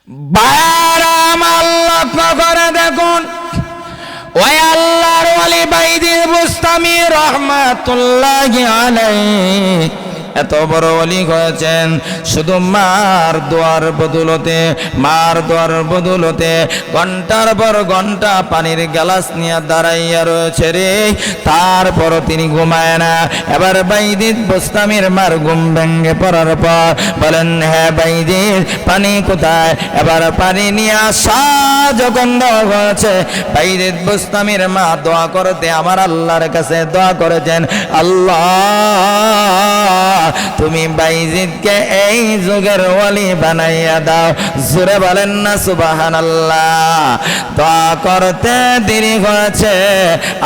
বারাম আল্লাহ করে দেখুন, ওই আল্লাহর ওয়ালি বাইদির বুস্তামি রহমাতুল্লাহি আলাইহি এত বড় ওলি হয়েছেন শুধু মার দোয়ার বদৌলতে ঘন্টার পর ঘন্টা পানির গ্লাস নিয়ে দাঁড়াইয়া রয়েছে রে, তারপর তিনি ঘুমায় না। এবার বাইদিদ বুস্তামির মার ঘুম ভেঙে পড়ার পর বলেন, হ্যাঁ বাইদিদ পানি কোথায়? এবার পানি নিয়ে আসা যখন দেওয়া হয়েছে, বাইদিদ বুস্তামির মা দোয়া করতে আমার আল্লাহর কাছে দোয়া করেছেন, আল্লাহ তুমি বাইজিদকে এই যুগের ওয়ালি বানাইয়া দাও। জোরে বলেন না সুবহানাল্লাহ। দোয়া করতে দেরি হয়েছে,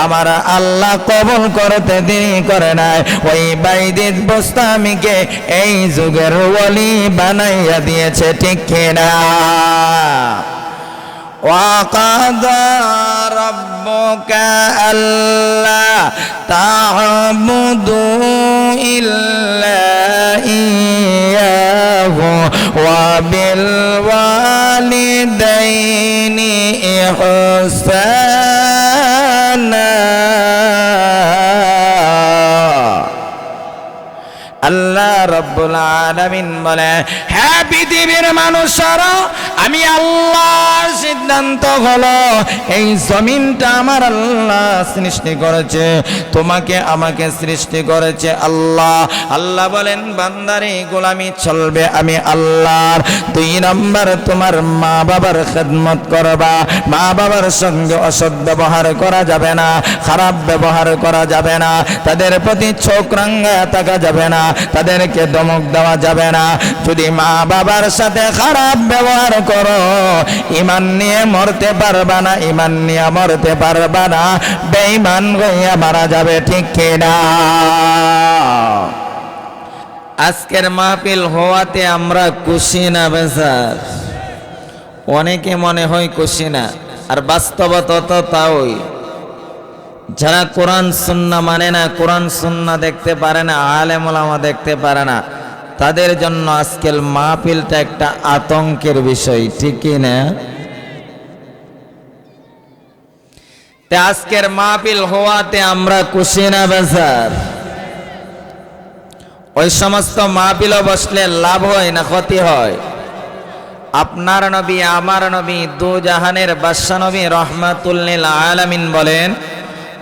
আমার আল্লাহ কবুল করতে দেরি করে নাই। ওই বাইজিদ বুস্তামিকে এই যুগের ওয়ালি বানাইয়া দিয়েছে, ঠিক কিনা? وَقَضَى رَبُّكَ أَلَّا تَعْبُدُوا إِلَّا إِيَّاهُ وَبِالْوَالِدَيْنِ إِحْسَانًا। আল্লাহ রাব্বুল আলামিন বলে, হ্যাঁ পৃথিবীর মানুষরা, আমি আল্লাহর সিদ্ধান্ত হলো এই জমিনটা আমার আল্লাহ সৃষ্টি করেছে, তোমাকে আমাকে সৃষ্টি করেছে আল্লাহ। আল্লাহ বলেন, বান্দারে গোলামি চলবে আমি আল্লাহর। 2 নাম্বার, তোমার মা বাবার খেদমত করবা, মা বাবার সঙ্গে অসৎ ব্যবহার করা যাবে না, খারাপ ব্যবহার করা যাবে না, তাদের প্রতি চোখ রাঙায়া থাকা যাবে না, তাদেরকে ধমক দেওয়া যাবে না। যদি মা বাবার সাথে খারাপ ব্যবহার করো, ঈমান নিয়ে মরতে পারবা না, ঈমান নিয়ে মরতে পারবা না, বেঈমান হইয়া মারা যাবে, ঠিক কিনা? আজকের মাহফিল হওয়াতে আমরা খুশি না বেজার? অনেকে মনে হয় খুশি না, আর বাস্তবতা তো তাই। যারা কোরআন সুন্নাহ মানে না, কোরআন সুন্নাহ দেখতে পারে না, আলেম ওলামা দেখতে পারে না, তাদের জন্য আজকের মাহফিলটা একটা আতঙ্কের বিষয়, ঠিক কি না? তে আজকের মাহফিল হওয়াতে আমরা খুশি না বেজার? ওই সমস্ত মাহফিলে বসলে লাভ হয় না ক্ষতি হয়? আপনার নবী আমার নবী দু জাহানের বাদশা নবী রহমাতুল লিল আলামিন বলেন,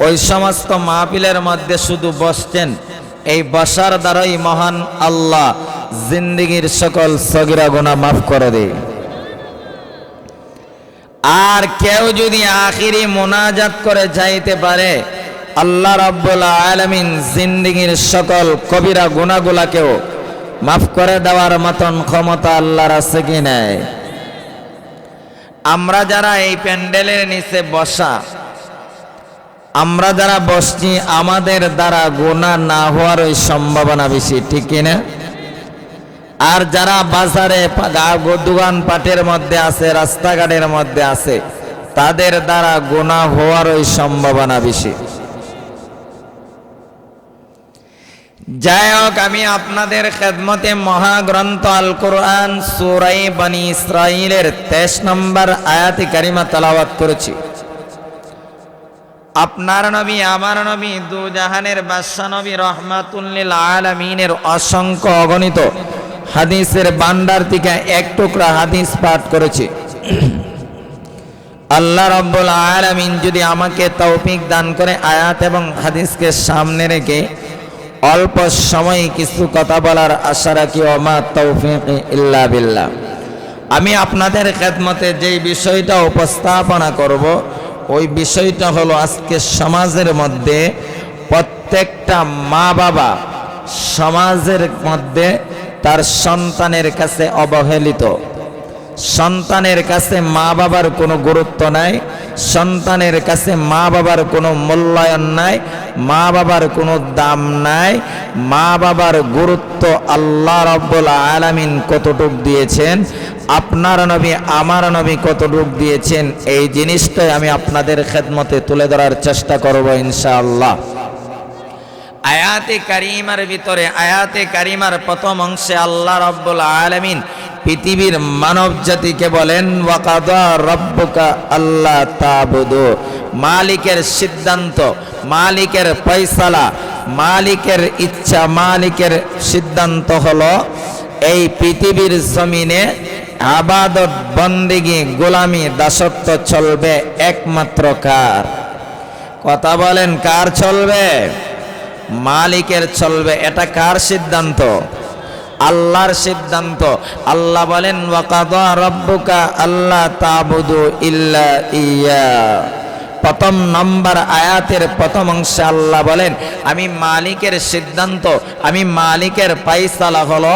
ওই সমস্ত মাহফিলের মধ্যে শুধু বসতেন, এই বসার দ্বারাই মহান আল্লাহ জিন্দেগীর সকল সগীরা গুনাহ মাফ করে দেয়। আর কেউ যদি আখিরি মোনাজাত করে যাইতে পারে, আল্লাহ রাব্বুল আলামিন জিন্দেগীর সকল কবিরা গুনাহগুলাকেও মাফ করে দেওয়ার মতন ক্ষমতা আল্লাহর আছে কি নাই? আমরা যারা এই প্যান্ডেলের নিচে বসা, আমরা যারা বসছি, আমাদের দ্বারা গুনাহ না হওয়ার ওই সম্ভাবনা বেশি, ঠিক কিনা? আর যারা বাজারে দোকান পাটের মধ্যে আছে, রাস্তাঘাটের মধ্যে আছে, তাদের দ্বারা গুনাহ হওয়ার ওই সম্ভাবনা বেশি। যাই হোক, আমি আপনাদের খেদমতে মহাগ্রন্থ আল কোরআন সূরা বনী ইসরাঈলের 23 নম্বর আয়াতে কারিমা তেলাওয়াত করেছি। আপনার নবী আমার নবী দু জাহানের বাদশা নবী রহমাতুল লিল আলামিনের অসংখ্য অগণিত হাদিসের ভান্ডার থেকে এক টুকরা হাদিস পাঠ করেছি। আল্লাহ রাব্বুল আলামিন যদি আমাকে তৌফিক দান করে আয়াত এবং হাদিসকে সামনে রেখে অল্প সময় কিছু কথা বলার আশা রাখি, ওমা তৌফিক ইল্লা বিল্লাহ। আমি আপনাদের খেদমতে যেই বিষয়টা উপস্থাপনা করব, ওই বিষয়টা হলো আজকে সমাজের মধ্যে প্রত্যেকটা মা বাবা সমাজের মধ্যে তার সন্তানের কাছে অবহেলিত। সন্তানের কাছে মা বাবার কোনো গুরুত্ব নাই, সন্তানের কাছে মা বাবার কোনো মূল্যায়ন নাই, মা বাবার কোনো দাম নাই। মা বাবার গুরুত্ব আল্লাহ রাব্বুল আলামিন কতটুক দিয়েছেন, আপনার নবী আমার নবী কতটুক দিয়েছেন, এই জিনিসটাই আমি আপনাদের খেদমতে তুলে ধরার চেষ্টা করব ইনশাআল্লাহ। আয়াতে কারিমার ভিতরে, আয়াতে কারিমার প্রথম অংশে আল্লাহ রাব্বুল আলামিন পৃথিবীর মানব জাতিকে বলেন ওয়াকাদা রাব্বুকা আল্লা তাবুদু, মালিকের সিদ্ধান্ত, মালিকের ফয়সালা, মালিকের ইচ্ছা, মালিকের সিদ্ধান্ত হলো এই পৃথিবীর জমিনে আবাদত, বন্দেগী, গোলামি, দাসত্ব চলবে একমাত্র কার? কথা বলেন, কার চলবে? মালিকের চলবে। এটা কার সিদ্ধান্ত? আল্লাহর সিদ্ধান্ত। আল্লাহ বলেন ওয়াকাদা রাব্বুকা আল্লা তাবুদু ইল্লা ইয়া। প্রথম নম্বর আয়াতের প্রথম অংশে আল্লাহ বলেন আমি মালিকের সিদ্ধান্ত, আমি মালিকের ফয়সালা হলো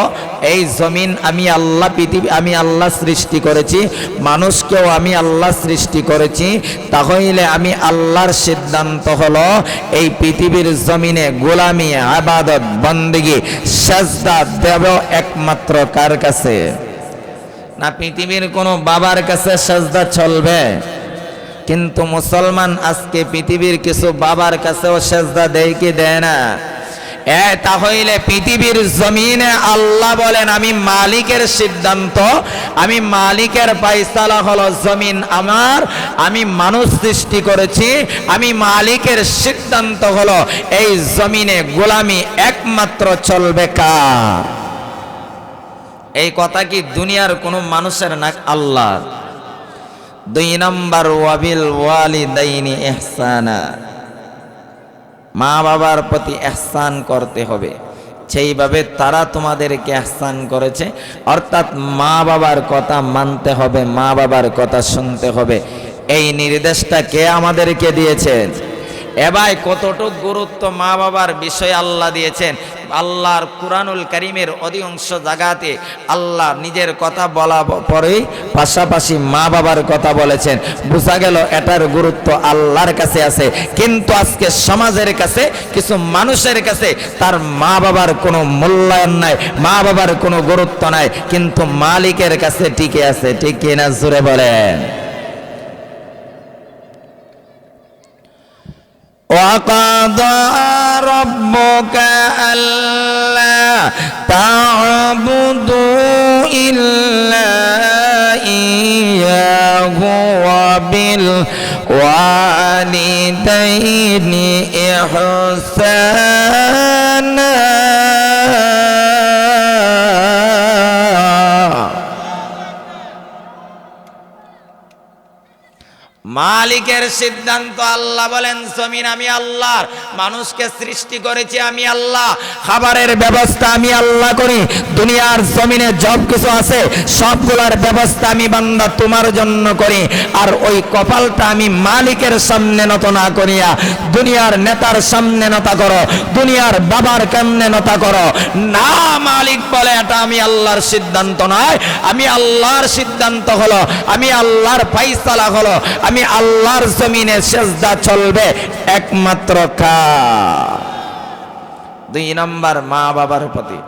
এই জমিন আমি আল্লাহ, পৃথিবী আমি আল্লাহ সৃষ্টি করেছি, মানুষকেও আমি আল্লাহ সৃষ্টি করেছি। তাহলে আমি আল্লাহর সিদ্ধান্ত হলো এই পৃথিবীর জমিনে গোলামি, ইবাদত, বন্দেগী, সাজদা দেব একমাত্র কার কাছে? না পৃথিবীর কোনো বাবার কাছে সাজদা চলবে? কিন্তু মুসলমান আজকে পৃথিবীর কিছু বাবার কাছেও সেজদা দেয় কি দেয় না? তাহলে পৃথিবীর জমিনে আল্লাহ বলেন আমি মালিকের সিদ্ধান্ত, আমি মালিকের ফয়সালা হলো জমিন আমার, আমি মানুষ সৃষ্টি করেছি, আমি মালিকের সিদ্ধান্ত হলো এই জমিনে গোলামি একমাত্র চলবে কার? এই কথা কি দুনিয়ার কোনো মানুষের না, আল্লাহর। 2 নম্বর ওয়াবিল ওয়ালিদাইনি ইহসানা, মা বাবার প্রতি ইহসান করতে হবে সেইভাবে তারা তোমাদেরকে ইহসান করেছে, অর্থাৎ মা বাবার কথা মানতে হবে, মা বাবার কথা শুনতে হবে। এই নির্দেশটা কে আমাদেরকে দিয়েছেন? এবার কতটুকু গুরুত্ব মা বাবার বিষয়ে আল্লাহ দিয়েছেন। আল্লাহর কুরআনুল কারীমের অধিকাংশ জায়গাতে আল্লাহ নিজের কথা বলা পরেই পাশাপাশি মা বাবার কথা বলেছেন। বোঝা গেল এটার গুরুত্ব আল্লাহর কাছে আছে। কিন্তু আজকে সমাজের কাছে, কিছু মানুষের কাছে তার মা বাবার কোনো মূল্যায়ন নাই, মা বাবার কোনো গুরুত্ব নাই, কিন্তু মালিকের কাছে টিকে আছে। ঠিক কিনা জোরে বলেন। وَقَضَى رَبُّكَ أَلَّا تَعْبُدُوا إِلَّا إِيَّاهُ وَبِالْوَالِدَيْنِ إِحْسَانًا। মালিকের সিদ্ধান্ত। আল্লাহ বলেন জমিন আমি আল্লাহর, মানুষকে সৃষ্টি করেছি আমি আল্লাহ, খাবারের ব্যবস্থা আমি আল্লাহ করি, দুনিয়ার জমিনে সব কিছু আছে সবগুলোর ব্যবস্থা আমি বান্দা তোমার জন্য করি। আর ওই কপালটা আমি মালিকের সামনে নত না করিয়া দুনিয়ার নেতার সামনে নতা করো, দুনিয়ার বাবার কেমনে নতা করো না। মালিক বলে এটা আমি আল্লাহর সিদ্ধান্ত নয়, আমি আল্লাহর সিদ্ধান্ত হলো, আমি আল্লাহর ফয়সালা হলো, আমি আল্লাহর জমিনে সেজদা চলবে একমাত্র কার? 2 নম্বর মা বাবার প্রতি।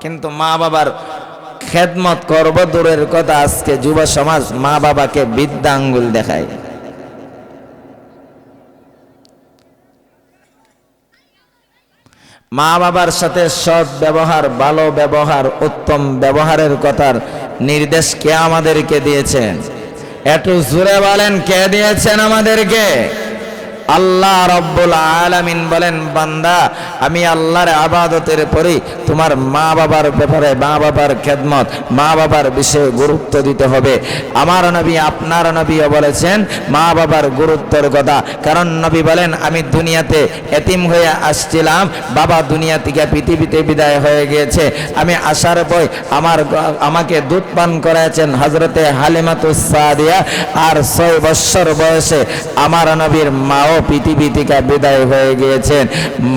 কিন্তু মা বাবার খেদমত করব দূরের কথা, আজকে যুব সমাজ মা বাবাকে বিদ্যা আঙ্গুল দেখায়। মা বাবার সাথে সৎ ব্যবহার, ভালো ব্যবহার, উত্তম ব্যবহারের কথার নির্দেশ কে আমাদেরকে দিয়েছেন? একটু জোরে বলেন, কে দিয়েছেন আমাদেরকে? আল্লাহ রব্বুল আলামিন বলেন বান্দা আমি আল্লাহর ইবাদতের পরে তোমার মা বাবার ব্যাপারে, মা বাবার খেদমত, মা বাবার বিষয়ে গুরুত্ব দিতে হবে। আমার নবী, আপনার নবীও বলেছেন মা বাবার গুরুত্বের কথা। কারণ নবী বলেন আমি দুনিয়াতে এতিম হয়ে আসছিলাম, বাবা দুনিয়া থেকে পৃথিবীতে বিদায় হয়ে গিয়েছে, আমি আসার পর আমাকে দুধ পান করাচ্ছেন হযরতে হালিমাতুস সাদিয়া, আর 6 বছর বয়সে আমার নবীর মাও পৃথিবী থেকে বিদায় হয়ে গিয়েছেন।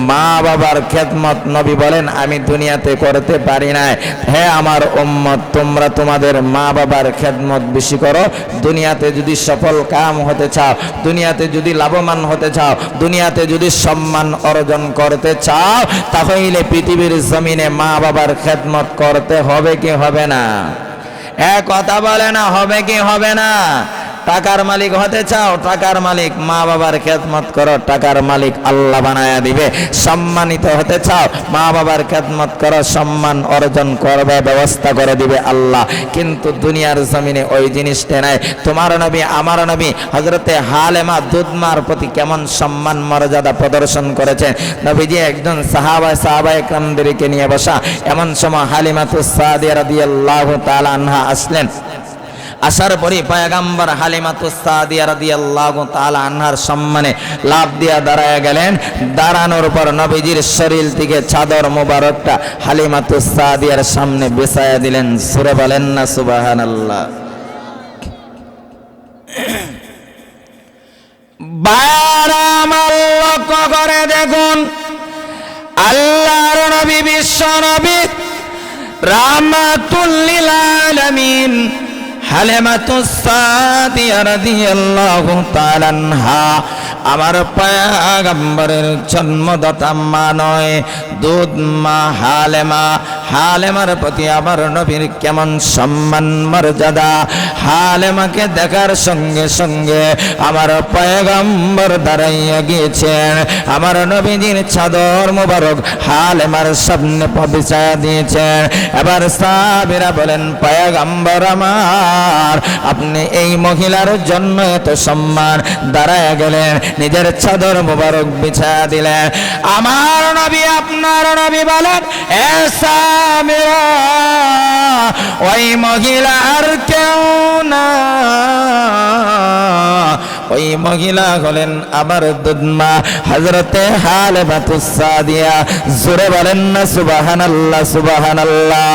মা বাবার খেদমত নবী বলেন আমি দুনিয়াতে করতে পারি নাই। হে আমার উম্মত, তোমরা তোমাদের মা বাবার খেদমত বেশি করো। দুনিয়াতে যদি সফল কাম হতে চাও, দুনিয়াতে যদি লাভবান হতে চাও, দুনিয়াতে যদি সম্মান অর্জন করতে চাও, তাহলে পৃথিবীর জমিনে মা বাবার খেদমত করতে হবে কি হবে না? কথা বলে না, হবে কি হবে না? টাকার মালিক হতে চাও, টাকার মালিক মা বাবার খেদমত করো, টাকার মালিক আল্লাহ বানায়া দিবে। সম্মানিত হতে চাও, মা বাবার খেদমত করো, সম্মান অর্জন করবে, ব্যবস্থা করে দিবে আল্লাহ। কিন্তু দুনিয়ার জমিনে ওই জিনিসটা নাই। তোমার নবী আমার নবী হযরতে হালেমা দুধমার প্রতি কেমন সম্মান মর্যাদা প্রদর্শন করেছেন। নবীজি একজন সাহাবা একরামদেরকে নিয়ে বসা, এমন সময় হালিমাতুস সাদিয়া রাদিয়াল্লাহু তাআলা আনহা আসলেন। আসার পরে পয়গম্বর হালিমাতুস সাদিয়া রাদিয়াল্লাহু তাআলা আনহার সম্মানে লাফ দিয়া দাঁড়ায় গেলেন। দাঁড়ানোর পর নবীজির শরীর থেকে চাদর মোবারকটা হালিমাতুস সাদিয়ার সামনে বিছায়া দিলেন। সূরা বলেন না সুবহানাল্লাহ। বারাম লক্ষ্য করে দেখুন, আল্লাহর নবী বিশ্ব নবী রাহমাতুল লিল আলামিন হালিমাতুস সাদিয়া রাদিয়াল্লাহু তাআলা আনহা আমার পয়গম্বরের জন্মদাতা মা নয়, দুধ মা হালেমা। হালেমার প্রতি আমার নবীর কেমন সম্মান মর্যাদা। হালেমাকে দেখার সঙ্গে সঙ্গে আমার পয়গম্বর দাঁড়াইয়া গিয়েছেন। আমার নবীজির চাদর মোবারক হালেমার সামনে বিছায়া দিয়েছেন। এবার সাহাবীরা বলেন, পয়গম্বর আমার, আপনি এই মহিলার জন্য এত সম্মান, দাঁড়ায় গেলেন, নিজের চাদর মোবারক বিছায়া দিলেন। আমার নবী আপনার নবী বলেন, এ সামিরা, ওই মহিলার কেউ না, ওই মহিলা হলেন আমার দুধমা হযরতে হালিমাতুস সাদিয়া। জোরে বলেন না সুবহানাল্লাহ, সুবহানাল্লাহ।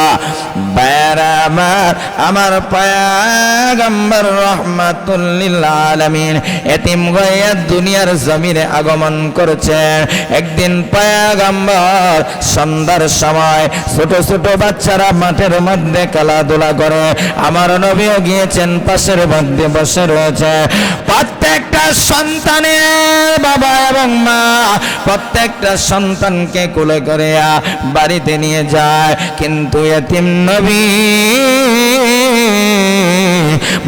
বারামার আমার পয়গম্বর রাহমাতুল লিল আলামিন এতিম হয়ে দুনিয়ার জমিনে আগমন করেছেন। একদিন পয়গম্বর সন্ধ্যার সময় ছোট ছোট বাচ্চারা মাঠের মধ্যে খেলাধুলা করে, আমার নবীও গিয়েছেন, পাশের মধ্যে বসে রয়েছে। প্রত্যেকটা সন্তানের বাবা এবং মা প্রত্যেকটা সন্তানকে কোলে করে বাড়িতে নিয়ে যায়, কিন্তু এতিম নবী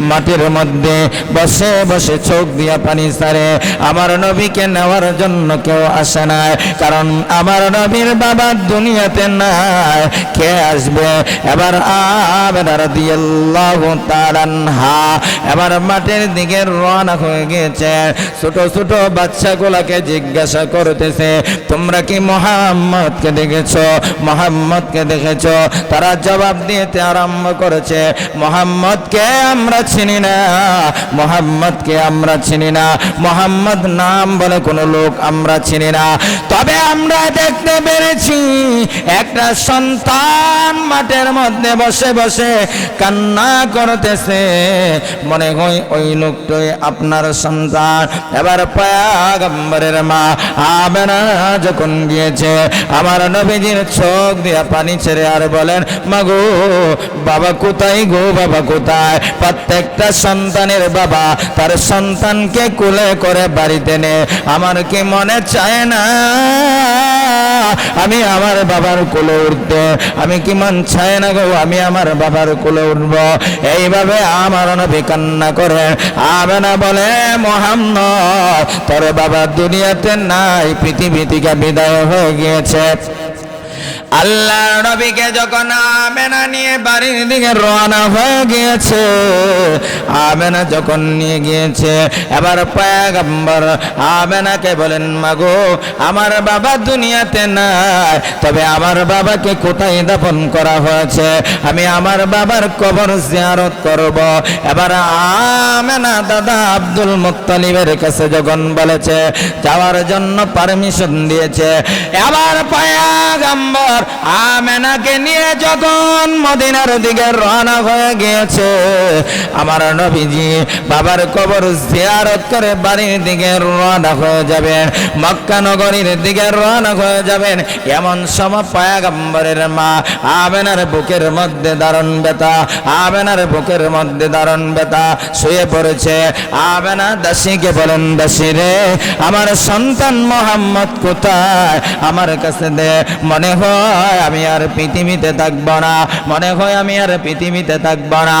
মাটির মধ্যে বসে বসে চোখ দিয়া পানি ছাড়ে। আমার নবীকে নেওয়ার জন্য কেউ আসে নাই, কারণ আমার নবীর বাবা দুনিয়াতে নাই, কে আসবে? এবার আমেনা রাদিয়াল্লাহু তাআলা আনহা এবার মাটির দিকে রওনা হয়ে গেছে। ছোট ছোট বাচ্চাগুলোকে জিজ্ঞাসা করতেছে, তোমরা কি মুহাম্মদকে দেখেছো? মুহাম্মদকে দেখেছো? তারা জবাব দিতে আরম্ভ করেছে, মুহাম্মদকে আমরা চিনি না, মুহাম্মদকে আমরা চিনি না, মুহাম্মদ নাম বলে কোনো লোক আমরা চিনি না। তবে আমরা দেখতে পেরেছি একটা সন্তান মাঠের মধ্যে বসে বসে কান্না করতেছে, মনে হয় ওই লোকটাই আপনার সন্তান। এবার পয়গম্বরের মা আমেনা যখন গিয়েছে, আমার নবীজির চোখ দিয়ে পানি ছেড়ে আর বলেন, মাগো বাবা কোথায় গো, বাবা কোথায়? প্রত্যেকটা সন্তানের বাবা তার সন্তানকে কোলে করে বাড়িতে নে। আমার কি মনে চায় না আমি আমার বাবার কোলে উঠতে? আমি কি মন চায় না গো আমি আমার বাবার কোলে উঠব? এইভাবে আমার নবী কান্না করে। আমেনা বলে, মুহাম্মদ তোর বাবা দুনিয়াতে নাই, পৃথিবী থেকে বিদায় হয়ে গিয়েছে। আল্লাহর নবীকে যখন আমেনা নিয়ে বাড়ির দিকে রওনা হয়ে গিয়েছে, আমেনা যখন নিয়ে গিয়েছে, এবার পয়গম্বর আমেনাকে বলেন, মাগো আমার বাবা দুনিয়াতে নাই, তবে আমার বাবাকে কোথায় দাফন করা হয়েছে? আমি আমার বাবার কবর জিয়ারত করব। এবার আমেনা দাদা আব্দুল মুত্তালিবের কাছে যখন বলেছে, যাওয়ার জন্য পারমিশন দিয়েছে। এবার পয়গম্বর আমেনাকে নিয়ে যখন মদিনার দিকে রওনা হয়ে গিয়েছে, আমার নবীজি বাবার কবর জিয়ারত করে বাড়ির দিকে রওনা হয়ে যাবেন, মক্কা নগরীর দিকে রওনা হয়ে যাবেন। এমন সময় পয়গম্বরের মা আমেনার বুকের মধ্যে দারুণ ব্যথা, আমেনার বুকের মধ্যে দারুণ ব্যথা, শুয়ে পড়েছে। আমেনা দাসীকে বলেন, দাসী রে আমার সন্তান মুহাম্মদ কোথায়? আমার কাছে দে, মনে হয় হয় আমি আর পৃথিবীতে থাকবো না, মনে হয় আমি আর পৃথিবীতে থাকবো না।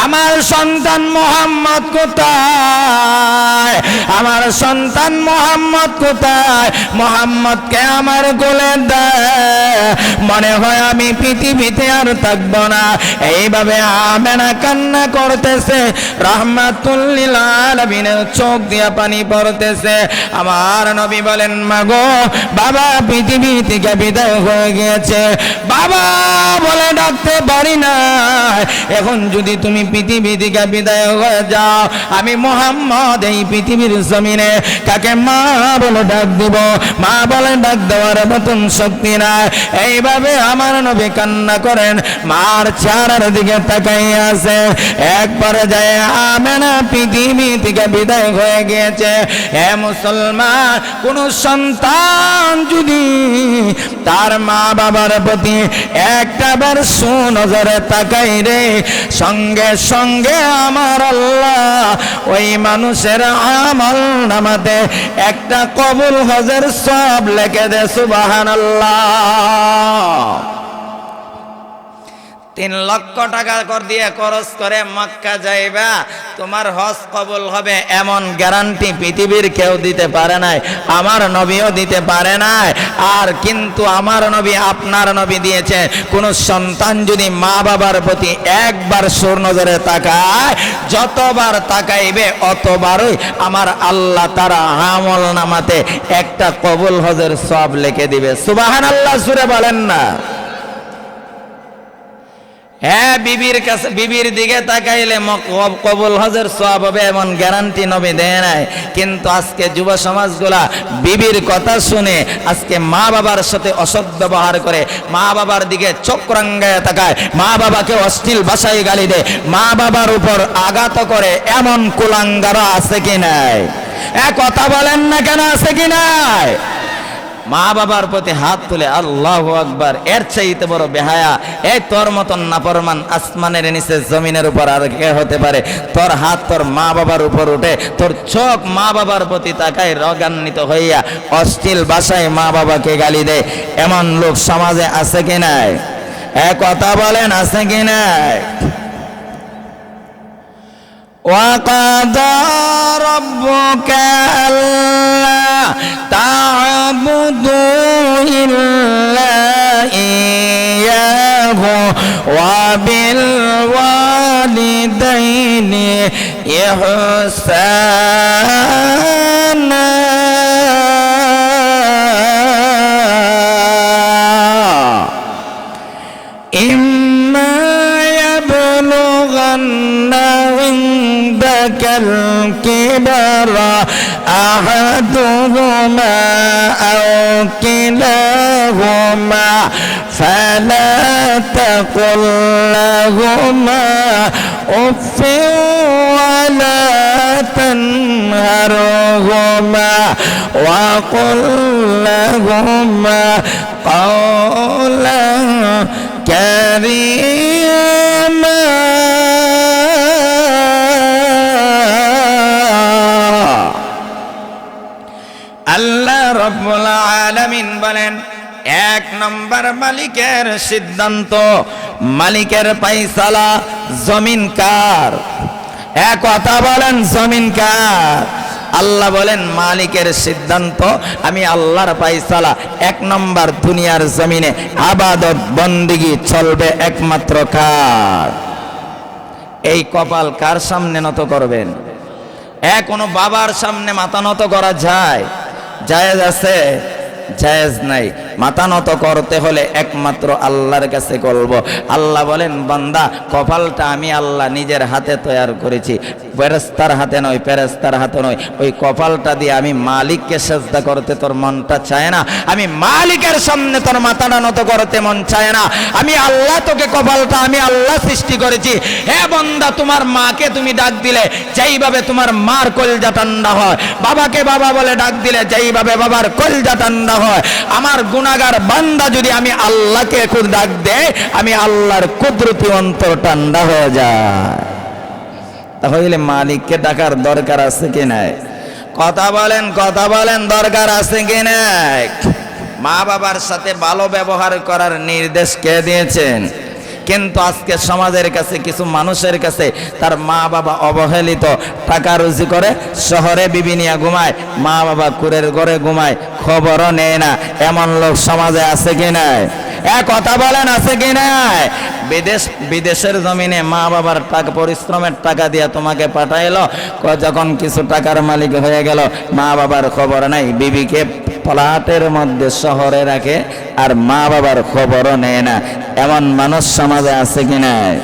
আমার সন্তান মোহাম্মদ কোথায়? আমার সন্তান মোহাম্মদ কোথায়? মোহাম্মদকে আমার কোলে দেয়, মনে হয় আমি পৃথিবীতে আর থাকবো না। এইভাবে আমেনা কান্না করতেছে, রাহমাতুল লিল আলামিনের চোখ দিয়া পানি পড়তেছে। আমার নবী বলেন, মাগো বাবা পৃথিবী থেকে বিদায় হয়ে গিয়েছে, বাবা বলে ডাকতে পারি না। এখন যদি তুমি পৃথিবী থেকে বিদায় হয়ে যাও, আমি মুহাম্মদ এই পৃথিবীর জমিনে কাকে মা বলে ডাক দিব? মা বলে ডাক দেওয়ার মতন শক্তি নাই। এইভাবে আমার নবী কান্না করেন, মার চেহারার দিকে তাকাইয়া আছে। একবারে যায় আমেনা পৃথিবী থেকে বিদায় হয়ে গিয়েছে। হে মুসলমান, কোন সন্তান যদি তার মা বাবার প্রতি একটাবার সুনজরে তাকাই রে, সঙ্গে সঙ্গে আমার আল্লাহ ওই মানুষের আমল নামাতে একটা কবুল হজের সব লিখে দে। সুবহানাল্লাহ। 3 লক্ষ টাকা কর দিয়ে খরচ করে মক্কা যাইবা, তোমার হজ কবুল হবে এমন গ্যারান্টি পৃথিবীর কেউ দিতে পারে নাই, আমার নবীও দিতে পারে নাই। আর কিন্তু আমার নবী, আপনার নবী দিয়েছে, কোন সন্তান যদি মা বাবার প্রতি একবার সুনজরে তাকায়, যতবার তাকাইবে অতবারই আমার আল্লাহ তারা আমল নামাতে একটা কবুল হজের সব লিখে দিবে। সুবহানাল্লাহ সুরে বলেন না? হ্যাঁ, বিবির কাছে, বিবির দিকে তাকাইলে কবুল হজের সওয়াব হবে এমন গ্যারান্টি নবী দেয় নাই। কিন্তু আজকে যুব সমাজগুলা বিবির কথা শুনে আজকে মা বাবার সাথে অসৎ ব্যবহার করে, মা বাবার দিকে চোখ রাঙ্গায় তাকায়, মা বাবাকে অশ্লীল ভাষায় গালি দেয়, মা বাবার উপর আঘাত করে, এমন কুলাঙ্গারা আছে কি নাই? কথা বলেন না কেন, আছে কি নাই? মা বাবার প্রতি হাত তুলে আল্লাহু আকবার, এর চাইতে বড় বেহায়া এই তোর মতন নাফরমান আসমানের নিচে জমিনের উপর আর কে হতে পারে? তোর হাত তোর মা বাবার উপর উঠে, তোর চোখ মা বাবার প্রতি তাকায় রাগান্বিত হইয়া অশ্লীল ভাষায় মা বাবাকে গালি দেয়, এমন লোক সমাজে আছে কি নাই? কথা বলেন, আছে কি নাই? وَقَضَى رَبُّكَ أَلَّا تَعْبُدُوا إِلَّا إِيَّاهُ وَبِالْوَالِدَيْنِ إِحْسَانًا إِمَّا يَبْلُغَنَّ عندك الكبر أحدهما أو كلاهما فلا تقل لهما أف ولا تنهرهما وقل لهما قولا كريما। আল্লাহ রাব্বুল আলামিন বলেন, 1 নম্বর মালিকের সিদ্ধান্ত, মালিকের ফায়সালা, জমিন কার? কথা বলেন, জমিন কার? আল্লাহ বলেন মালিকের সিদ্ধান্ত, আমি আল্লাহর ফায়সালা। 1 নম্বর দুনিয়ার জমিনে ইবাদত বন্দেগী চলবে একমাত্র কার? এই কপাল কার সামনে নত করবেন? কোনো বাবার সামনে মাথা নত করা যায়? জায়েজ আছে? জায়েজ নাই। মাথা নত করতে হলে একমাত্র আল্লাহর কাছে করব। আল্লাহ বলেন, বান্দা কপালটা আমি আল্লাহ নিজের হাতে তৈরি করেছি, ফেরেশতার হাতে নয়, ফেরেশতার হাতে নয়। ওই কপালটা দিয়ে আমি মালিককে সেজদা করতে তোর মনটা চায় না, আমি মালিকের সামনে তোর মাথাটা নত করতে মন চায় না। আমি আল্লাহ, তোকে কপালটা আমি আল্লাহ সৃষ্টি করেছি। হে বান্দা, তোমার মাকে তুমি ডাক দিলে যেইভাবে তোমার মার কলজা ঠান্ডা হয়, বাবাকে বাবা বলে ডাক দিলে যেইভাবে বাবার কলজা ঠান্ডা হয়, আমার গুনাহগার বান্দা যদি আমি আল্লাহকে খুদ ডাক দেয়, আমি আল্লাহর কুদরতি অন্তর ঠান্ডা হয়ে যায়। তাহলে মালিককে ডাকার দরকার আছে কি নাই? কথা বলেন, কথা বলেন, দরকার আছে কি নাই? মা বাবার সাথে ভালো ব্যবহার করার নির্দেশ কে দিয়েছেন? কিন্তু আজকে সমাজের কাছে, কিছু মানুষের কাছে তার মা বাবা অবহেলিত, টাকা রুজি করে শহরে বিবি নিয়ে ঘুমায়, মা বাবা কুড়ের ঘরে ঘুমায়, খবরও নেয় না। এমন লোক সমাজে আছে কি নাই? কথা বলেন, আছে কি নাই? বিদেশের জমিনে মা বাবার টাকা, পরিশ্রমের টাকা দিয়ে তোমাকে পাঠাইলো, যখন কিছু টাকার মালিক হয়ে গেল মা বাবার খবর নাই, বিবিকে প্লাটের মধ্যে শহরে রাখে আর মা বাবার খবরও নেয় না। এমন মানুষ সমাজে আছে কি নাই?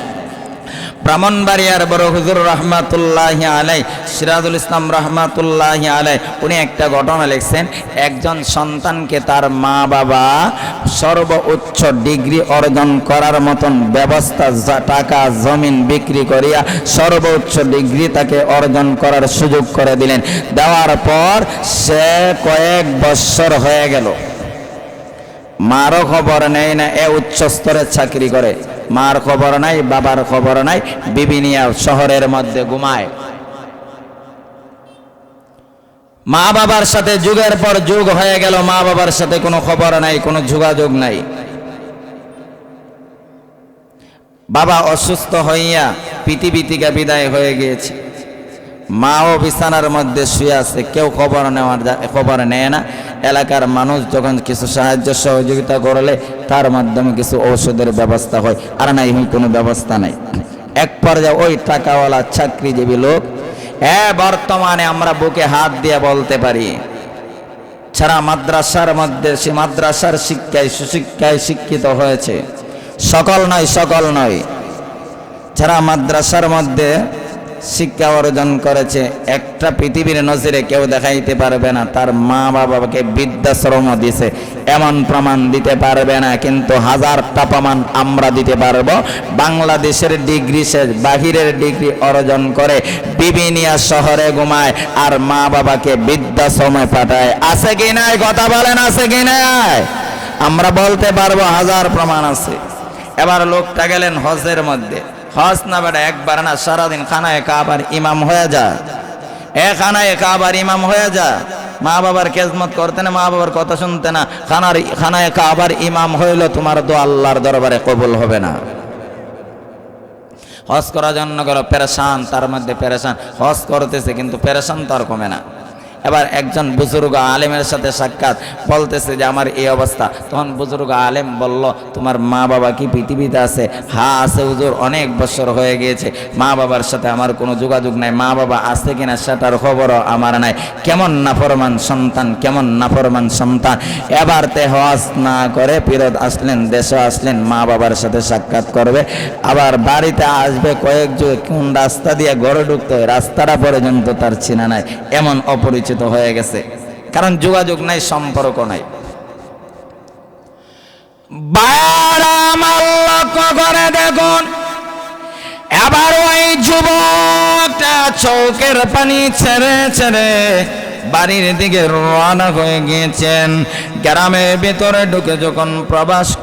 ব্রাহ্মণবাড়িয়ার বড় হুজুর রহমাতুল্লাহি আলাই, সিরাজুল ইসলাম রহমাতুল্লাহি আলাই, উনি একটা ঘটনা লিখছেন। একজন সন্তানকে তার মা বাবা সর্বোচ্চ ডিগ্রি অর্জন করার মতন ব্যবস্থা, টাকা জমিন বিক্রি করিয়া সর্বোচ্চ ডিগ্রি তাকে অর্জন করার সুযোগ করে দিলেন। দেওয়ার পর সে কয়েক বৎসর হয়ে গেল, মারও খবর নেই না, উচ্চ স্তরের চাকরি করে, মার খবর নাই, বাবার খবর নাই, বিবি নিয়ে শহরের মধ্যে ঘুমায়। মা বাবার সাথে যুগের পর যুগ হয়ে গেল, মা বাবার সাথে কোনো খবর নাই, কোনো যোগাযোগ নাই। বাবা অসুস্থ হইয়া পৃথিবী থেকে বিদায় হয়ে গিয়েছে, মাও বিছানার মধ্যে শুয়ে আছে, কেউ খবর নেয় না। এলাকার মানুষ যখন কিছু সাহায্য সহযোগিতা করলে তার মাধ্যমে কিছু ঔষধের ব্যবস্থা হয়, আর নাই কোনো ব্যবস্থা নাই। এক পর্যায়ে ওই টাকাওয়ালা চাকরিজীবী লোক, বর্তমানে আমরা বুকে হাত দিয়ে বলতে পারি, ছাড়া মাদ্রাসার মধ্যে, সে মাদ্রাসার শিক্ষায় সুশিক্ষায় শিক্ষিত হয়েছে, সকল নয়, যারা মাদ্রাসার মধ্যে শিক্ষা অর্জন করেছে, একটা পৃথিবীর নজিরে কেউ দেখাইতে পারবে না তার মা বাবাকে বৃদ্ধাশ্রম দিছে, এমন প্রমাণ দিতে পারবে না। কিন্তু হাজারটা প্রমাণ আমরা দিতে পারবো। বাংলাদেশের ডিগ্রি শেষ, বাহিরের ডিগ্রি অর্জন করে বিবি নিয়া শহরে ঘুমায় আর মা বাবাকে বৃদ্ধাশ্রমে পাঠায়। আছে কি নাই? কথা বলেন, আছে কি নাই? আমরা বলতে পারবো, হাজার প্রমাণ আছে। এবার লোকটা গেলেন হজের মধ্যে, হজ না বেটা, একবার না, সারাদিন খানায় কাবার ইমাম হয়ে যা, খানায় কাবার ইমাম হয়ে যা। মা বাবার খেজমত করতে না, মা বাবার কথা শুনতে না, খানায় কাবার ইমাম হইল, তোমার দোয়া আল্লাহর দরবারে কবুল হবে না। হজ করার জন্য গেল পেরেশান, তার মধ্যে পেরেশান, হজ করতেছে কিন্তু পেরেশান তার কমে না। এবার একজন বুজুর্গ আলেমের সাথে সাক্ষাৎ, বলতেছে যে আমার এই অবস্থা। তখন বুজুর্গ আলেম বলল, তোমার মা বাবা কি পৃথিবীতে আছে? হ্যাঁ আছে হুজুর, অনেক বছর হয়ে গিয়েছে, মা বাবার সাথে আমার কোনো যোগাযোগ নাই, মা বাবা আছে কিনা সেটার খবরও আমার নাই। কেমন নাফরমান সন্তান, কেমন নাফরমান সন্তান। এবার তে হজ না করে ফেরত আসলেন, দেশে আসলেন, মা বাবার সাথে সাক্ষাৎ করবে, আবার বাড়িতে আসবে, কয়েক যুগ কোন রাস্তা দিয়ে ঘরে ঢুকতে হয় রাস্তাটা পর্যন্ত তার চিনা নাই, এমন অপরিচিত হয়ে গেছে, কারণ যোগাযোগ নাই, সম্পর্ক নাই। লক্ষ্য করে দেখুন, এবার ওই যুবকটা চোখের পানি ছেড়ে ছেড়ে বাড়ির দিকে রওনা হয়ে গিয়েছেন। গ্রামের ভিতরে ঢুকে যখন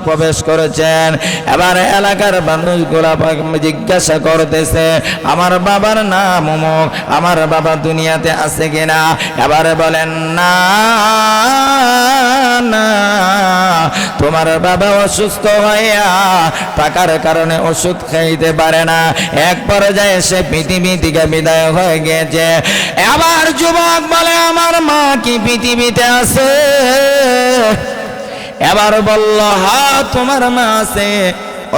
প্রবেশ করেছেন, এবার এলাকার মানুষগুলা জিজ্ঞাসা করতেছে, আমার বাবার নাম অমুক, আমার বাবা দুনিয়াতে আছে কিনা? এবারে বলেন না, তোমার বাবা অসুস্থ হইয়া টাকার কারণে ওষুধ খাইতে পারে না, এক পর্যায়ে সে পৃথিবী থেকে বিদায় হয়ে গিয়েছে। এবার যুবক বলে, আমার মা কি পৃথিবীতে আছে? এবার বলল, হ্যাঁ তোমার মা আছে,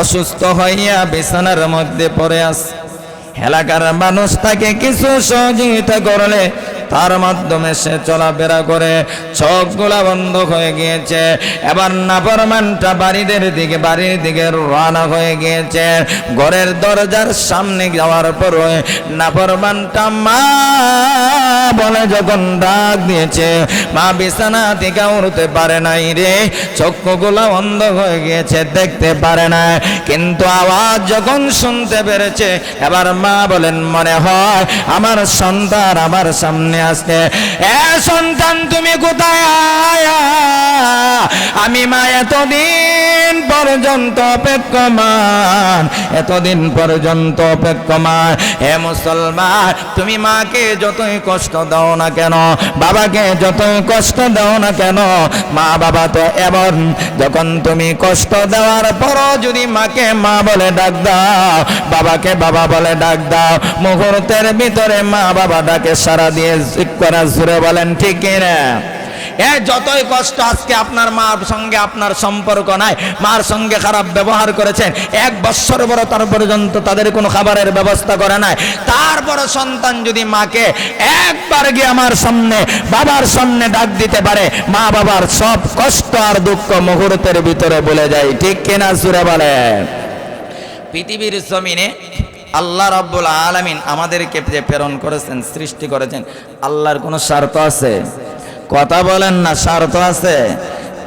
অসুস্থ হইয়া বিছানার মধ্যে পড়ে আছে। এলাকার মানুষ তাকে কিছু সহযোগিতা করলে তার মাধ্যমে সে চলাফেরা করে, চোখগুলা বন্ধ হয়ে গিয়েছে। এবার নাফরমানটা বাড়ির দিকে রওনা হয়ে গিয়েছে। ঘরের দরজার সামনে যাওয়ার পর নাফরমানটা মা বলে যখন ডাক দিয়েছে, মা বিছানা থেকে উঠতে পারে নাই রে, চক্ষুগুলা বন্ধ হয়ে গিয়েছে, দেখতে পারে না, কিন্তু আওয়াজ যখন শুনতে পেরেছে, এবার মা বলেন, মনে হয় আমার সন্তান আমার সামনে সামনে আসছে, এ সন্তান তুমি কোথায় আয়া? আমি মা এতদিন পর্যন্ত অপেক্ষমান, এতদিন পর্যন্ত অপেক্ষমান। হে মুসলমান, তুমি মাকে যতই কষ্ট দাও না কেন, বাবাকে যতই কষ্ট দাও না কেন, মা বাবা তো এমন, যখন তুমি কষ্ট দেওয়ার পরও যদি মাকে মা বলে ডাক দাও, বাবাকে বাবা বলে ডাক দাও, মুহূর্তের ভিতরে মা বাবা ডাকে সারা দিয়ে করা জুড়ে বলেন ঠিক কিনা? যতই কষ্ট আজকে আপনার মার সঙ্গে আপনার সম্পর্ক নাই, মার সঙ্গে খারাপ ব্যবহার করেছেন, 1 বছর বড় তার পর্যন্ত তাদের কোনো খাবারের ব্যবস্থা করে নাই, তারপর সন্তান যদি মাকে একবার গিয়ে আমার সামনে বাবার সামনে ডাক দিতে পারে, মা বাবার সব কষ্ট আর দুঃখ মুহূর্তের ভিতরে বলে যায় ঠিক কিনা জুড়ে বলে? পৃথিবীর জমিনে আল্লাহ রাব্বুল আলামিন আমাদেরকে যে প্রেরণ করেছেন, সৃষ্টি করেছেন, আল্লাহর কোনো স্বার্থ আছে? কথা বলেন না, স্বার্থ আছে?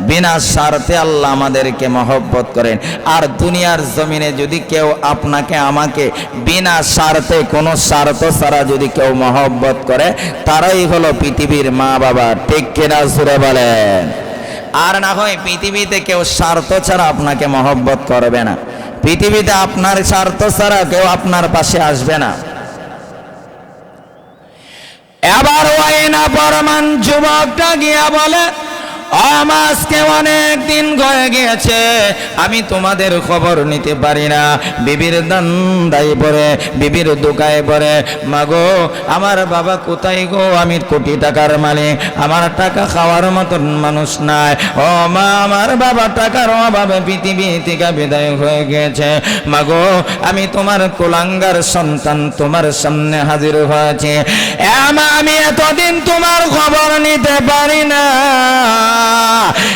বিনা স্বার্থে আল্লাহ আমাদেরকে মহব্বত করেন। আর দুনিয়ার জমিনে যদি কেউ আপনাকে আমাকে বিনা স্বার্থে, কোনো স্বার্থ ছাড়া যদি কেউ মহব্বত করে, তারাই হলো পৃথিবীর মা বাবা ঠিক কিনা জোরে বলেন? আর না হয় পৃথিবীতে কেউ স্বার্থ ছাড়া আপনাকে মহব্বত করবে না, পৃথিবীতে আপনার স্বার্থ ছাড়া কেউ আপনার পাশে আসবে না। এবার ওয়াইনা পরমান যুবকটা গিয়া বলে, আজকে অনেক দিন হয়ে গিয়েছে আমি তোমাদের খবর নিতে পারি না, বিবির দান্দায় পড়ে, বিবির দোকায় পড়ে, মাগো আমার বাবা কোথায় গো? আমি কোটি টাকার মালিক, আমার টাকা খাওয়ার মতন মানুষ নাই। ও মা, আমার বাবা টাকার অভাবে পৃথিবী থেকে বিদায় হয়ে গেছে। মাগো আমি তোমার কুলাঙ্গার সন্তান তোমার সামনে হাজির হয়েছে। মা, আমি এতদিন তোমার খবর নিতে পারি না।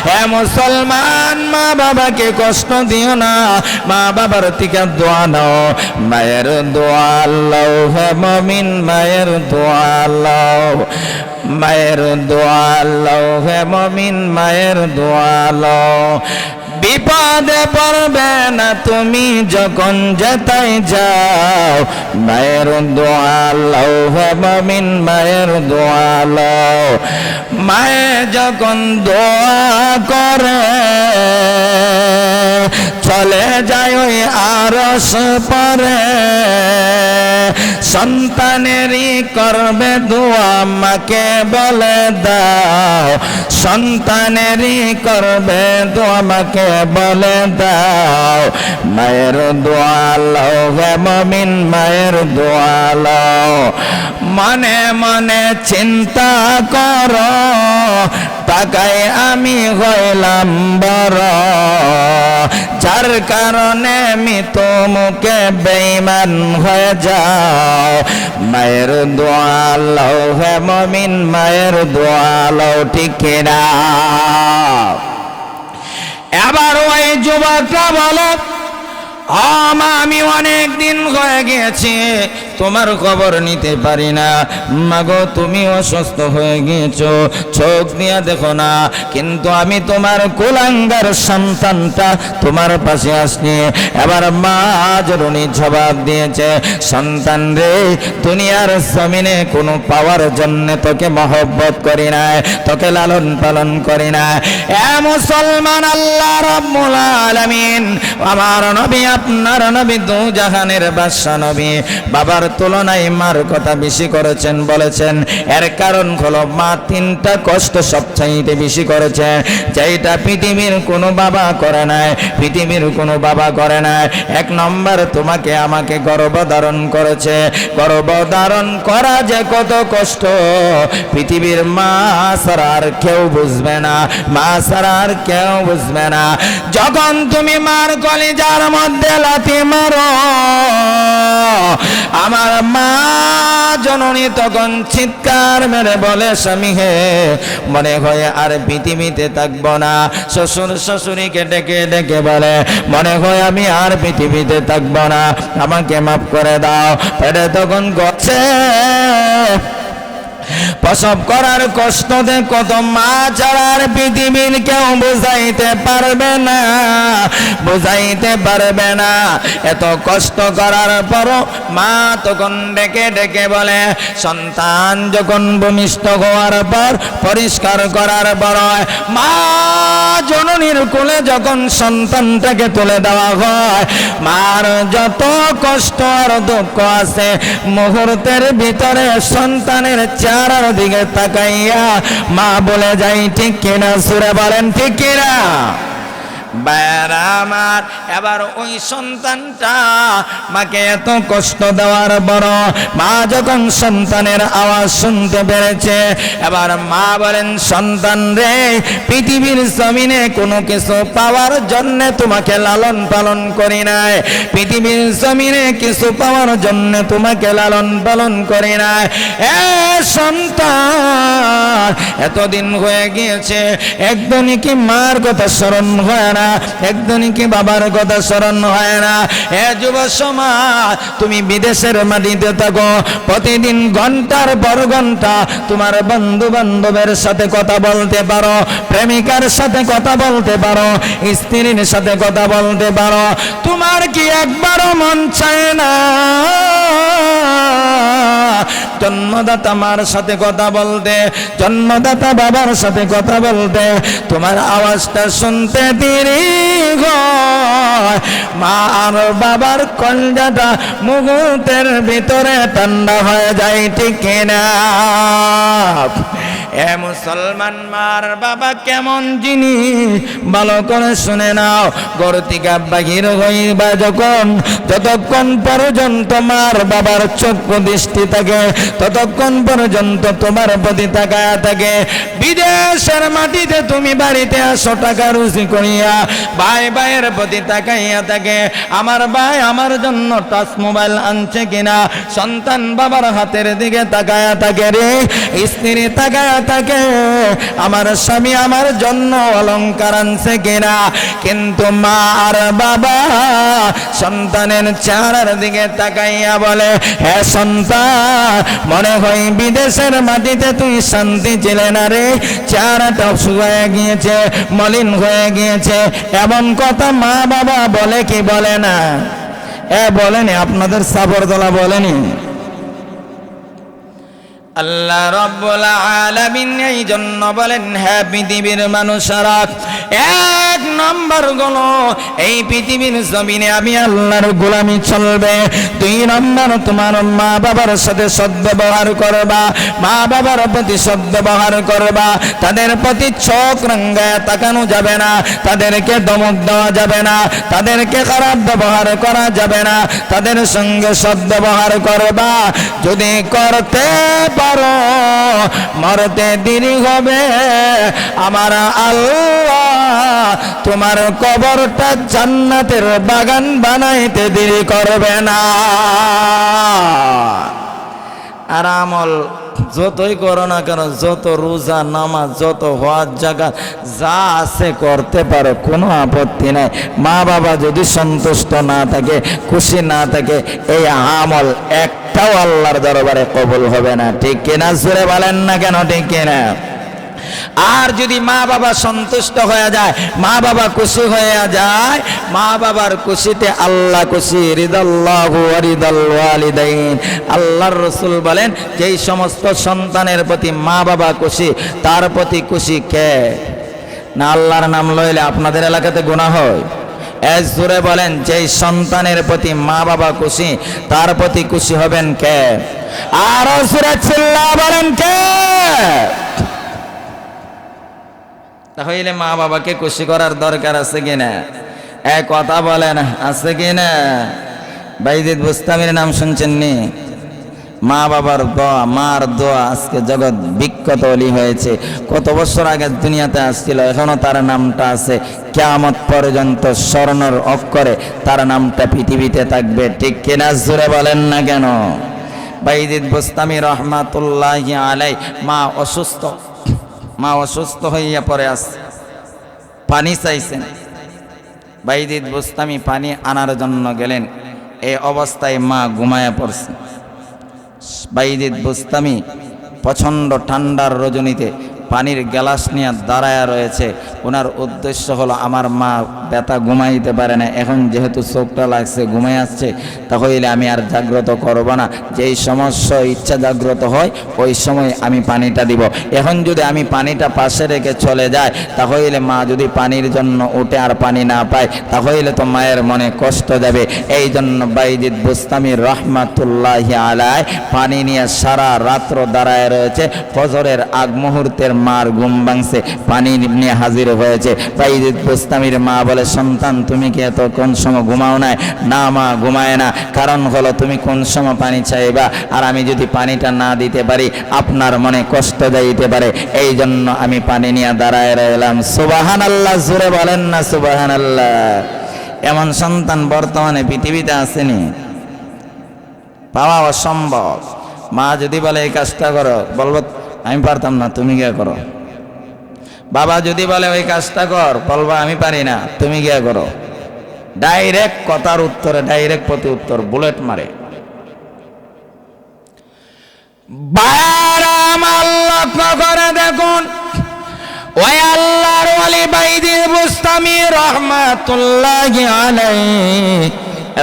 হে মুসলমান, মা বাবাকে কষ্ট দিও না, মা বাবার থেকে দোয়া নাও, মায়ের দোয়া আল্লাহ। হে মুমিন, মায়ের দোয়া আল্লাহ, মায়ের দোয়া আল্লাহ। হে মুমিন, মায়ের দোয়া আল্লাহ। বিপদে পড়বে না তুমি যখন যেতাই যাও, মায়ের দোয়া লও। হে মুমিন, মায়ের দোয়া লও। মায়ে যখন দোয়া করে চলে যায় ওই আরশ পরে, সন্তানেরই করবে দোয়া মাকে বলে দাও, সন্তানেরই করবে দোয়া মাকে বলে দাও। মায়ের দোয়া লও। হে মুমিন, মায়ের দোয়া লও। মনে মনে চিন্তা করো, টাকায় আমি হইলাম বড়, যার কারণে মৃত মুখে বেঈমান হয়ে যাও। মায়ের দোয়া লও। হে মুমিন, মায়ের দোয়া লও ঠিক কিনা? এবার ওই যুবকটা বলে, মা আমি অনেক দিন হয়ে গিয়েছি তোমার খবর নিতে পারি না। মাগো তুমি অসুস্থ হয়ে গিয়েছো, চোখ দিয়ে দেখো না, কিন্তু আমি তোমার কুলাঙ্গার সন্তানটা তোমার পাশে আসছি। এবার মা জরুনি জবাব দিয়েছে, সন্তান রে, দুনিয়ার জমিনে কোনো পাওয়ার জন্য তোকে মহব্বত করি না, তোকে লালন পালন করি না। এ মুসলমান, আল্লাহ রাব্বুল আলামিন আমার নবী, আপনার নবী, দু জাহানের বাদশা নবী, বাবার তুলনায় মার কথা বেশি করেছেন, বলেছেন এর কারণ হলো মা 3টা কষ্ট সবচাইতে বেশি করেছে, যেটা পৃথিবীর কোনো বাবা করে নাই, পৃথিবীর কোনো বাবা করে নাই। 1 নম্বর, তোমাকে আমাকে গর্ভধারণ করেছে। গর্ভধারণ করা যে কত কষ্ট পৃথিবীর মা ছাড়া আর কেউ বুঝবে না, মা ছাড়া আর কেউ বুঝবে না। যখন তুমি মার কলিজার মধ্যে লাথি মারো, আমার মা জননী তখন চিৎকার মেরে বলে, স্বামী হে, মনে হয় আর পৃথিবীতে থাকবো না। শ্বশুর শাশুড়িকে ডেকে ডেকে বলে, মনে হয় আমি আর পৃথিবীতে থাকবো না, আমাকে মাফ করে দাও। পেটে তখন গছে প্রসব করার কষ্টতে কত মা ছাড়ার পৃথিবীর কেউ বুঝাইতে পারবে না, বুঝাইতে পারবে না। এত কষ্ট করার পরও মা তখন ডেকে ডেকে বলে, সন্তান যখন ভূমিষ্ঠ হওয়ার পর পরিষ্কার করার পর মা জননীর কোলে যখন সন্তানটাকে তুলে দেওয়া হয়, মার যত কষ্ট আর দুঃখ আছে মুহূর্তের ভিতরে সন্তানের চেহারার দিকে তাকাইয়া মা বলে যায়, ঠিক কিনা? সুরে বলেন ঠিক কিনা? বায়রা আমার, এবার ওই সন্তানটা মাকে এত কষ্ট দেওয়ার বড় মা যখন সন্তানের আওয়াজ শুনতে পেরেছে, এবার মা বলেন, সন্তান রে, পৃথিবীর জমিনে কোনো কিছু পাওয়ার জন্য তোমাকে লালন পালন করি নাই, পৃথিবীর জমিনে কিছু পাওয়ার জন্য তোমাকে লালন পালন করি নাই। এ সন্তান, এতদিন হয়ে গিয়েছে, একদিনই কি মার কথা স্মরণ হয় না, একদিনই কি বাবার কথা স্মরণ হয় না? এ যুব সমাজ, তুমি বিদেশের মাটিতে থাকো, প্রতিদিন ঘন্টার পর ঘন্টা তোমার বন্ধু বান্ধবের সাথে কথা বলতে পারো, প্রেমিকার সাথে কথা বলতে পারো, স্ত্রীর সাথে কথা বলতে পারো, তোমার কি একবারও মন চায় না জন্মদাতা মার সাথে কথা বলতে, জন্মদাতা বাবার সাথে কথা বলতে? তোমার আওয়াজটা শুনতে দেরি হয়, মা আর বাবার কলজাটা মুহূর্তের ভিতরে ঠান্ডা হয়ে যায়, ঠিক কিনা? এ মুসলমান, মার বাবা কেমন জিনিস ভালো করে শুনে নাও। ঘর থেকে বাহির হইবা যখন, যতক্ষণ পর্যন্ত মার বাবার চক্ষু দৃষ্টি থাকে, ততক্ষণ পর্যন্ত তোমার প্রতি তাকায়া থাকে। বিদেশের মাটিতে তুমি বাড়িতে আসো টাকা রুজি করিয়া, ভাই ভাইয়ের প্রতি তাকাইয়া থাকে, আমার ভাই আমার জন্য টাচ মোবাইল আনছে কিনা, সন্তান বাবার হাতের দিকে তাকায়া থাকে রে, স্ত্রী তাকায়া থাকে, আমার স্বামী আমার জন্য অলংকার আনছে কিনা। কিন্তু মা আর বাবা সন্তানের চেহারার দিকে তাকাইয়া বলে, হে সন্তান, মনে হয় বিদেশের মাটিতে তুই শান্তি ছিলে না রে, চেহারাটা শুকিয়ে গিয়েছে, মলিন হয়ে গিয়েছে। এমন কথা মা বাবা বলে কি বলে না? বলেনি? আপনাদের সাবরদলা বলেনি? আল্লাহ রাব্বুল আলামিন এই জন্য বলেন, হ্যাঁ পৃথিবীর মানুষেরা, এক নম্বর গুলো এই পৃথিবীর জমিনে আমি আল্লাহর গোলামি চলবে। দুই নম্বর, তোমার মা বাবার সাথে সদ্ব্যবহার করবা, মা বাবার প্রতি সদ্ব্যবহার করবা, তাদের প্রতি চোখ রাঙ্গায় তাকানো যাবে না, তাদেরকে ধমক দেওয়া যাবে না, তাদেরকে খারাপ ব্যবহার করা যাবে না, তাদের সঙ্গে সদ্ব্যবহার করবা। যদি করতে পারো, মরতে দেরি হবে, আমার আল্লাহ তোমার কবরটা জান্নাতের বাগান বানাইতে দেরি করবে না। আর আমল যতই করো না কেন, যত রোজা নামাজ, যত হজ জাকাত যা আছে করতে পারো, কোনো আপত্তি নাই। মা বাবা যদি সন্তুষ্ট না থাকে, খুশি না থাকে, এই আমল একটাও আল্লাহর দরবারে কবুল হবে না, ঠিক কিনা? জোরে বলেন না কেন, ঠিক কিনা? আর যদি মা বাবা সন্তুষ্ট হয়ে যায়, মা বাবা খুশি হয়ে যায়, মা বাবার খুশিতে আল্লাহ খুশি। রিদাল্লাহু ওয়া রিদাল ওয়ালিদাইন, আল্লাহর রাসূল বলেন, যেই সমস্ত সন্তানের প্রতি মা বাবা খুশি, তার প্রতি খুশি কে? না আল্লাহর নাম লইলে আপনাদের এলাকাতে গুনাহ হয়? জোরে বলেন, যেই সন্তানের প্রতি মা বাবা খুশি, তার প্রতি খুশি হবেন কে? আর জোরে চিল্লা বলেন কে? তাহলে মা বাবাকে খুশি করার দরকার আছে কিনা? কথা বলেন, আছে কিনা? বাইজিদ বুস্তামির নাম শুনছেন নি? মা বাবার দোয়া, মার দোয়া আজকে জগৎ বিখ্যাত ওলি হয়েছে। কত বছর আগে দুনিয়াতে আসছিল, এখনো তার নামটা আছে, কিয়ামত পর্যন্ত স্বর্ণের অক্ষরে তার নামটা পৃথিবীতে থাকবে, ঠিক কিনা? জোরে বলেন না কেন? বাইজিদ বুস্তামি রহমাতুল্লাহি আলাইহি মা অসুস্থ হইয়া পড়ে আছে, পানি চাইছেন। বাইজিদ বুস্তামি পানি আনার জন্য গেলেন, এই অবস্থায় মা ঘুমায়া পড়ছে। বাইজিদ বুস্তামি প্রচণ্ড ঠান্ডার রজনীতে পানির গ্লাস নিয়ে দাঁড়ায়া রয়েছে। ওনার উদ্দেশ্য হলো আমার মা ব্যথা ঘুমাইতে পারে না, এখন যেহেতু চোখটা লাগছে ঘুমাই আসছে, তাহলে আমি আর জাগ্রত করব না। যেই সমস্ত ইচ্ছা জাগ্রত হয় ওই সময় আমি পানিটা দিব। এখন যদি আমি পানিটা পাশে রেখে চলে যাই, তাহলে মা যদি পানির জন্য উঠে আর পানি না পায়, তাহলে তো মায়ের মনে কষ্ট যাবে। এই জন্য বাইজিদ বুস্তামি রহমাতুল্লাহি আলাইহি পানি নিয়ে সারা রাত্র দাঁড়ায় রয়েছে। ফজরের আগ মুহূর্তের মার ঘুম ভাঙছে, পানি নিয়ে হাজির হয়েছে। বাইজিদ বুস্তামির মা বলে, সন্তান তুমি কি এত কোন সময় ঘুমাও নাই? না মা, ঘুমায় না। কারণ হলো তুমি কোন সময় পানি চাইবা, আর আমি যদি পানিটা না দিতে পারি আপনার মনে কষ্ট যাইতে পারে। এই জন্য আমি পানি নিয়ে দাঁড়ায় রইলাম। সুবহানাল্লাহ, জোরে বলেন না সুবহানাল্লাহ। এমন সন্তান বর্তমানে পৃথিবীতে আসেনি, পাওয়া অসম্ভব। মা যদি বলে এই কাজটা করো, বলবো আমি পারতাম না, তুমি গিয়ে করো। বাবা যদি বলে ওই কাজটা কর, বলবো আমি পারি না, তুমি গিয়ে করো। ডাইরেক্ট কথার উত্তরে ডাইরেক্ট প্রতি উত্তর বুলেট মারে। লক্ষ্য করে দেখুন, ওই আল্লাহর ওয়ালি বাইজিদ বুস্তামি রাহমাতুল্লাহি আলাইহি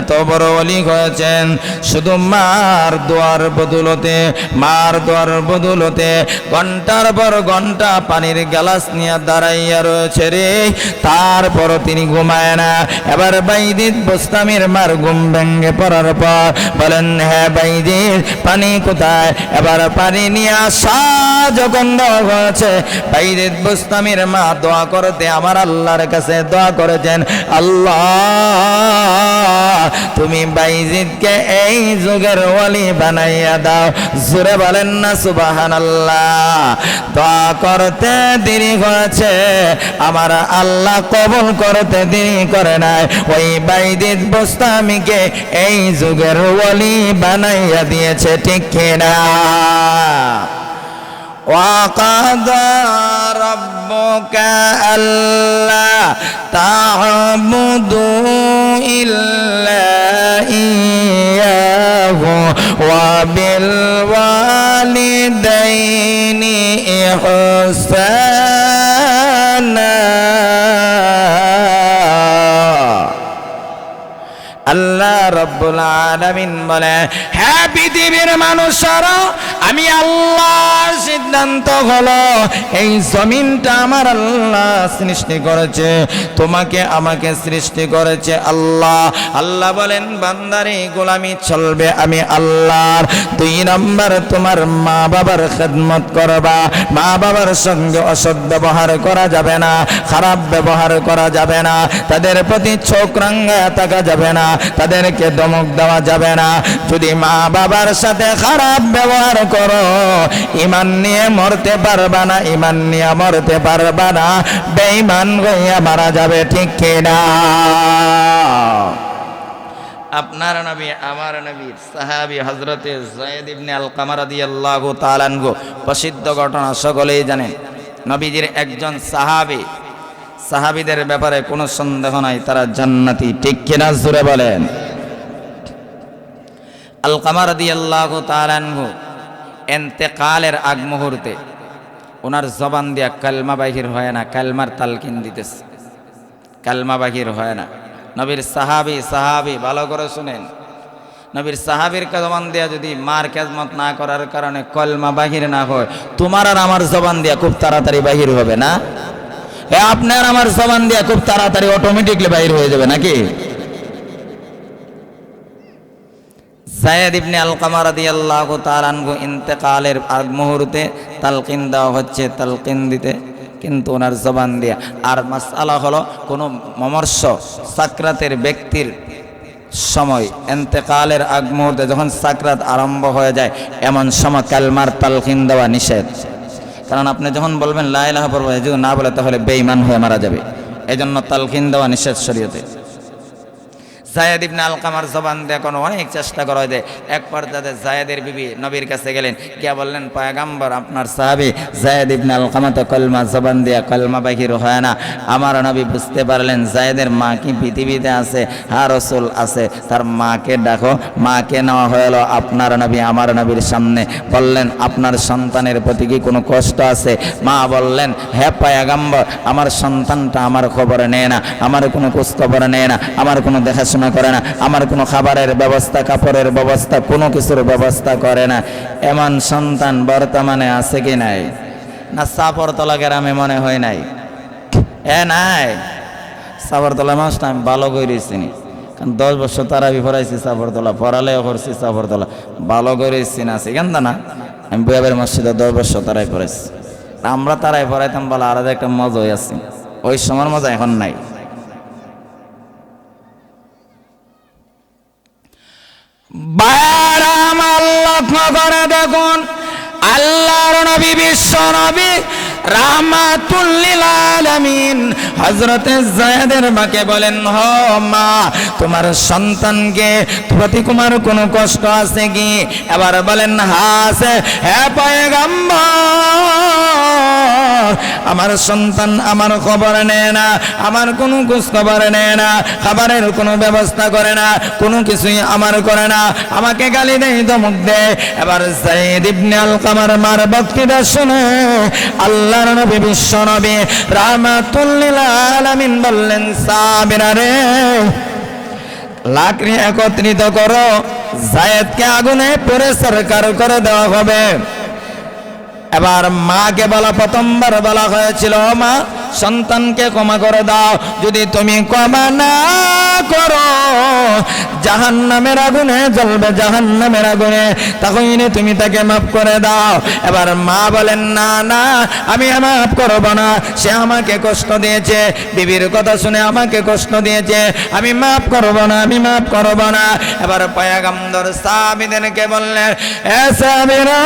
এত বড় ওলি হয়েছেন শুধু মার দোয়ার বদৌলতে ঘন্টার পর ঘন্টা পানির গ্লাস নিয়ে দাঁড়াইয়া রয়েছে রে, তারপর তিনি ঘুমায় না। এবার বাইজিদ বুস্তামির মার ঘুম ভেঙে পড়ার পর বলেন, হ্যাঁ বাইজিদ পানি কোথায়? এবার পানি নিয়ে আসা যখন দেওয়া হয়েছে, বাইজিদ বুস্তামির মা দোয়া করতে আমার আল্লাহর কাছে দোয়া করেছেন, আল্লাহ তুমি বাইজিদকে এই যুগের ওয়ালি বানাইয়া দাও। জোরে বলেন না সুবহানাল্লাহ। দোয়া করতে দেরি হয়েছে, আমার আল্লাহ কবুল করতে দেরি করে নাই। ওই বাইজিদ বুস্তামিকে এই যুগের ওয়ালি বানাইয়া দিয়েছে, ঠিক কিনা? وَقَضَى رَبُّكَ أَلَّا تَعْبُدُوا إِلَّا إِيَّاهُ وَبِالْوَالِدَيْنِ إِحْسَانًا। আল্লাহ রাব্বুল আলামিন বলে, হ্যাঁ পৃথিবীর মানুষরা, আমি আল্লাহর সিদ্ধান্ত হলো এই জমিনটা আমার আল্লাহ সৃষ্টি করেছে, তোমাকে আমাকে সৃষ্টি করেছে আল্লাহ। আল্লাহ বলেন, বান্দারে গোলামি চলবে আমি আল্লাহর। 2 নম্বর, তোমার মা বাবার খেদমত করবা। মা বাবার সঙ্গে অসৎ ব্যবহার করা যাবে না, খারাপ ব্যবহার করা যাবে না, তাদের প্রতি চোখ রাঙায়া থাকা যাবে না, তাদেরকে ধমক দেওয়া যাবে না। যদি মা বাবার সাথে খারাপ ব্যবহার করো, ঈমান নিয়ে মরতে পারবা না, ঈমান নিয়ে মরতে পারবা না, বেঈমান হইয়া মারা যাবে, ঠিক কিনা? আপনার নবী আমার নবীর সাহাবী হযরতে যায়েদ ইবনে আলকামা রাদিয়াল্লাহু তাআলা আনহু, প্রসিদ্ধ ঘটনা সকলেই জানেন। নবীজির একজন সাহাবীদের ব্যাপারে কোনো সন্দেহ নাই, তারা জান্নাতি, ঠিক কিনা? জোরে বলেন। আলকামা রাদিয়াল্লাহু তাআলা আনহু ইন্তেকালের আগ মুহূর্তে ওনার জবান দিয়া কালমা বাহির হয় না, কালমার তালকিন দিতেছে, কালমা বাহির হয় না। নবীর সাহাবী ভালো করে শুনেন, নবীর সাহাবীর জবান দিয়া যদি মার খেদমত না করার কারণে কলমা বাহির না হয়, তোমার আর আমার জবান দিয়া খুব তাড়াতাড়ি বাহির হবে না? আপনার আমার জবান দিয়া খুব তাড়াতাড়ি অটোমেটিকলি বাহির হয়ে যাবে নাকি? যায়েদ ইবনে আলকামা রাদিয়াল্লাহু তাআলা আনহু ইন্তেকালের আগ মুহূর্তে তালকিন দেওয়া হচ্ছে, তালকিন দিতে কিন্তু ওনার জবান দিয়া। আর মাসআলা হলো কোনো মমর্ষ সাকরাতের ব্যক্তির সময়, ইন্তেকালের আগ মুহূর্তে যখন সাকরাত আরম্ভ হয়ে যায়, এমন সময় কালমার তালকিন দেওয়া নিষেধ। কারণ আপনি যখন বলবেন লা ইলাহা ইল্লাল্লাহ, যদি না বলে তাহলে বেঈমান হয়ে মারা যাবে, এজন্য তালকিন দেওয়া নিষেধ শরীয়তে। জায়েদ ইবনে আলকামার জবান দিয়ে কোনো অনেক চেষ্টা করা হয়। এক পর্যায়ে জায়েদের বিবি নবীর কাছে গেলেন, গিয়া বললেন, পয়গম্বর আপনার সাহাবী জায়েদ ইবনে আলকামা তো কলমা জবান দিয়া কলমা বাহির হয় না। আমার নবী বুঝতে পারলেন জায়েদের মা কি পৃথিবীতে আছে? হ্যাঁ রাসূল আছে। তার মাকে ডাকো। মাকে নেওয়া হলো আপনার নবী আমার নবীর সামনে। বললেন, আপনার সন্তানের প্রতি কি কোনো কষ্ট আছে? মা বললেন, হ্যাঁ পয়গম্বর, আমার সন্তানটা আমার খবর নেয় না, আমার কোনো খোঁজ খবর নেয় না, আমার কোনো দেখাশোনা করে না, আমার কোনো খাবারের ব্যবস্থা, কাপড়ের ব্যবস্থা, কোনো কিছুর ব্যবস্থা করে না। এমন সন্তান বর্তমানে আছে কি নাই? না সাপরতলা গ্রামে মনে হয় নাই? নাই। সাপরতলা মানুষটা আমি ভালো করেছি, কারণ 10 বছর তারাবি পড়াইছি সাপরতলা, পড়ালেও করছি সাপরতলা, ভালো করেছি না সেখান না। আমি বুয়াবের মসজিদে 10 বছর তারাই পড়াইছি। আমরা তারাই পড়াইতাম বলে আলাদা একটা মজাই আছে, ওই সময়ের মজা এখন নাই। বায়ারাম আল্লাহ করে দেখুন, আল্লাহর নবী বিশ্ব নবী রাহমাতুল লিল আলামিন হযরতে যায়েদের মাকে বলেন, হ মা, তোমার সন্তানকে প্রতি তোমার কোনো কষ্ট আছে কি? এবার বলেন, হ্যাঁ আছে। হে পয়গম্বর, আমার সন্তান আমার খবর নেয় না, আমার কোনো খোঁজ খবর নেয় না, খাবারের কোনো ব্যবস্থা করে না, কোনো কিছুই আমার করে না, আমাকে গালি দেয়, ধমক দেয়। এবার যায়েদ ইবনে আলকামার মার বক্তৃতা শুনে আল্লাহর নবী বিশ্ব নবী রাহমাতুল লিল আলামিন বললেন, সাবিরা রে, লাকড়ি একত্রিত করো, যায়েদকে আগুনে পুড়ে সরকার করে দেওয়া হবে। এবার মাকে বলা, প্রথমবার বলা হয়েছিল, মা সন্তানকে ক্ষমা করে দাও, যদি তুমি ক্ষমা না করো জাহান্নামের আগুনে জ্বলবে, জাহান্নামের আগুনে, তখন তুমি তাকে মাফ করে দাও। এবার মা বলেন, না না, আমি মাফ করব না, সে আমাকে কষ্ট দিয়েছে, বিবির কথা শুনে আমাকে কষ্ট দিয়েছে, আমি মাফ করব না, আমি মাফ করব না। এবার পয়গম্বর সাহাবীদেরকে বললেন, এ সাহাবীরা,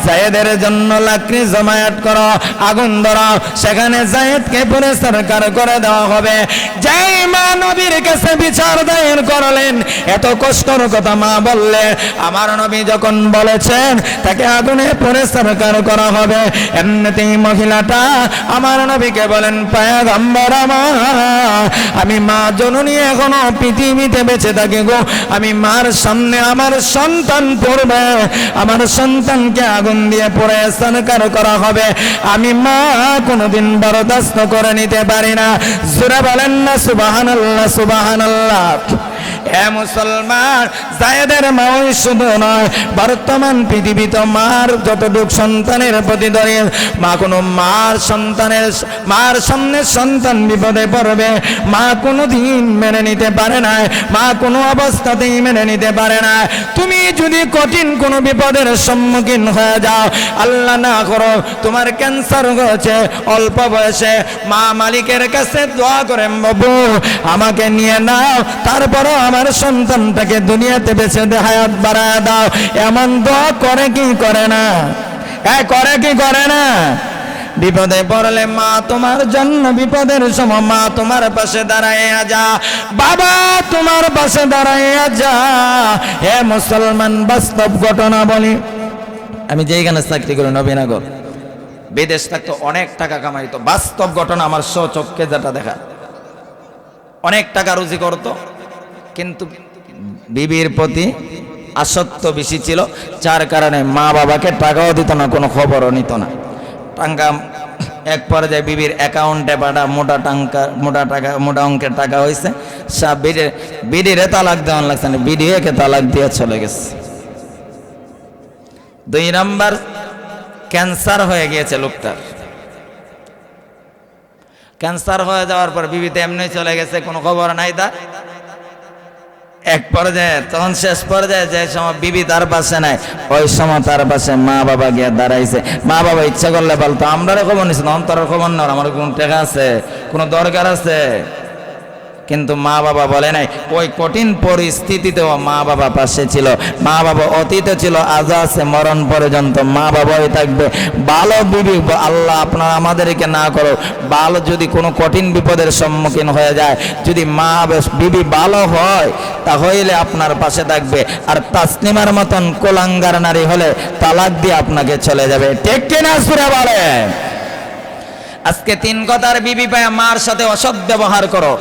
যায়েদের জন্য লাকড়ি জমায়েত করো, আগুন ধরাও, সেখানে যায়েদকে পুরে সরকার করে দেওয়া হবে। যেই মা নবীর কাছে বিচার দায়ের করলেন, এত কষ্টর কথা মা বললে, আমার নবী যখন বলেছেন তাকে আগুনে পুরে সরকার করা হবে, এমনিতেই মহিলাটা আমার নবীকে বলেন, পয়গম্বর আমার, আমি মা জননী এখনো পৃথিবীতে বেঁচে থাকি গো, আমি মার সামনে আমার সন্তান পড়বে, আমার সন্তানকে আগুন দিয়ে পুড়ে সরকার করা হবে, আমি মা কোনোদিন বরদাস্ত করে নিতে পারি না। জোরে বলেন না সুবহানাল্লাহ, সুবহানাল্লাহ। এ মুসলমান, যায়েদের মা ওই শুধু নয়, বর্তমান পৃথিবীতে মার যতটুক সন্তানের প্রতি ধরে, মা কোনো মার সামনে সন্তান বিপদে পড়বে, মা কোনোদিন মেনে নিতে পারে না, মা কোনো অবস্থাতেই মেনে নিতে পারে না। তুমি যদি কঠিন কোনো বিপদের সম্মুখীন হয়ে যাও, আল্লাহ না করো তোমার ক্যান্সার হয়েছে অল্প বয়সে, মা মালিকের কাছে দোয়া করেন, বাবু আমাকে নিয়ে নাও, তারপরও আমার সন্তানটাকে দুনিয়াতে বেঁচে হায়াত বাড়ায় দাও, এমন দোয়া করে কি করে না? করে কি করে না? বিপদে পড়লে মা তোমার জন্য বিপদের সময় মা তোমার পাশে দাঁড়াইয়া যা, বাবা তোমার পাশে দাঁড়াইয়া যা। হে মুসলমান, বাস্তব ঘটনা বলি, আমি যেইখানে চাকরি করি নবীনগর, বিদেশ থাকতো অনেক টাকা কামাইতো, বাস্তব ঘটনা আমার স্বচক্ষে যেটা দেখা, অনেক টাকা রুজি করতো, কিন্তু বিবির প্রতি আসক্ত বেশি ছিল, যার কারণে মা বাবাকে টাকাও দিত না, কোনো খবরও নিত না। টাকা এক পর্যায়ে বিবির অ্যাকাউন্টে পাঠা মোটা অঙ্কের টাকা হয়েছে, সব বিডিরে তালাক দেওয়ান লাগছে না, বিডিএকে তালাক দিয়ে চলে গেছে। 2 নাম্বার, ক্যান্সার হয়ে গিয়েছে লোকটার। ক্যান্সার হয়ে যাওয়ার পর বিবিতে এমনি চলে গেছে, কোনো খবর নাই তার। এক পর্যায়ে, তখন শেষ পর্যায়ে যে সময় বিবি তার পাশে নাই, ওই সময় তার পাশে মা বাবা গিয়ে দাঁড়াইছে। মা বাবা ইচ্ছা করলে বলতো, আমরা খবর নিচ্ছি, অন্তরের খবর না, আমার কোনো টাকা আছে, কোনো দরকার আছে, কিন্তু মা বাবা বলে নাই। ওই কঠিন পরিস্থিতিতেও মা বাবা পাশে ছিল। মা বাবা অতীতে ছিল, আজ আছে, মরণ পর্যন্ত মা বাবাই থাকবে। ভালো বিবি আল্লাহ আপনার আমাদেরকে না করো, ভালো যদি কোনো কঠিন বিপদের সম্মুখীন হয়ে যায়, যদি মা বিবি ভালো হয় তাহলে আপনার পাশে থাকবে। আর তাসলিমার মতন কোলাঙ্গার নারী হলে তালাক দিয়ে আপনাকে চলে যাবে। ঠিক কিনা সুরে বলে? আজকে তিন কথার বিবি পায়, মার সাথে অসৎ ব্যবহার করো,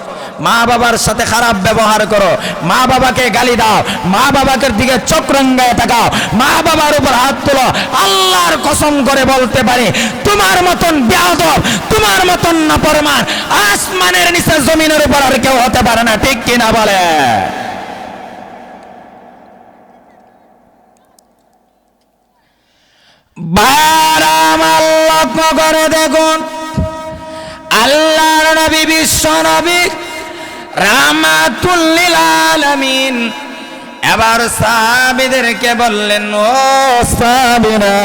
মা বাবার সাথে খারাপ ব্যবহার করো, মা বাবাকে গালি দাও, মা বাবাকে দিকে চোখ রাঙায় তাকাও, মা বাবার উপর হাত তোলো। আল্লাহর কসম করে বলতে পারি, তোমার মতন বেয়াদব, তোমার মতন নাফরমান আসমানের নিচে জমিনের উপর আর কেউ হতে পারে না। ঠিক কিনা বলে? বারাম আল্লাহ করে দেখুন, আল্লাহর নবী বিশ্ব নবী রাহমাতুল লিল আলামিন এবার সাহাবীদেরকে বললেন, ও সাহাবীরা,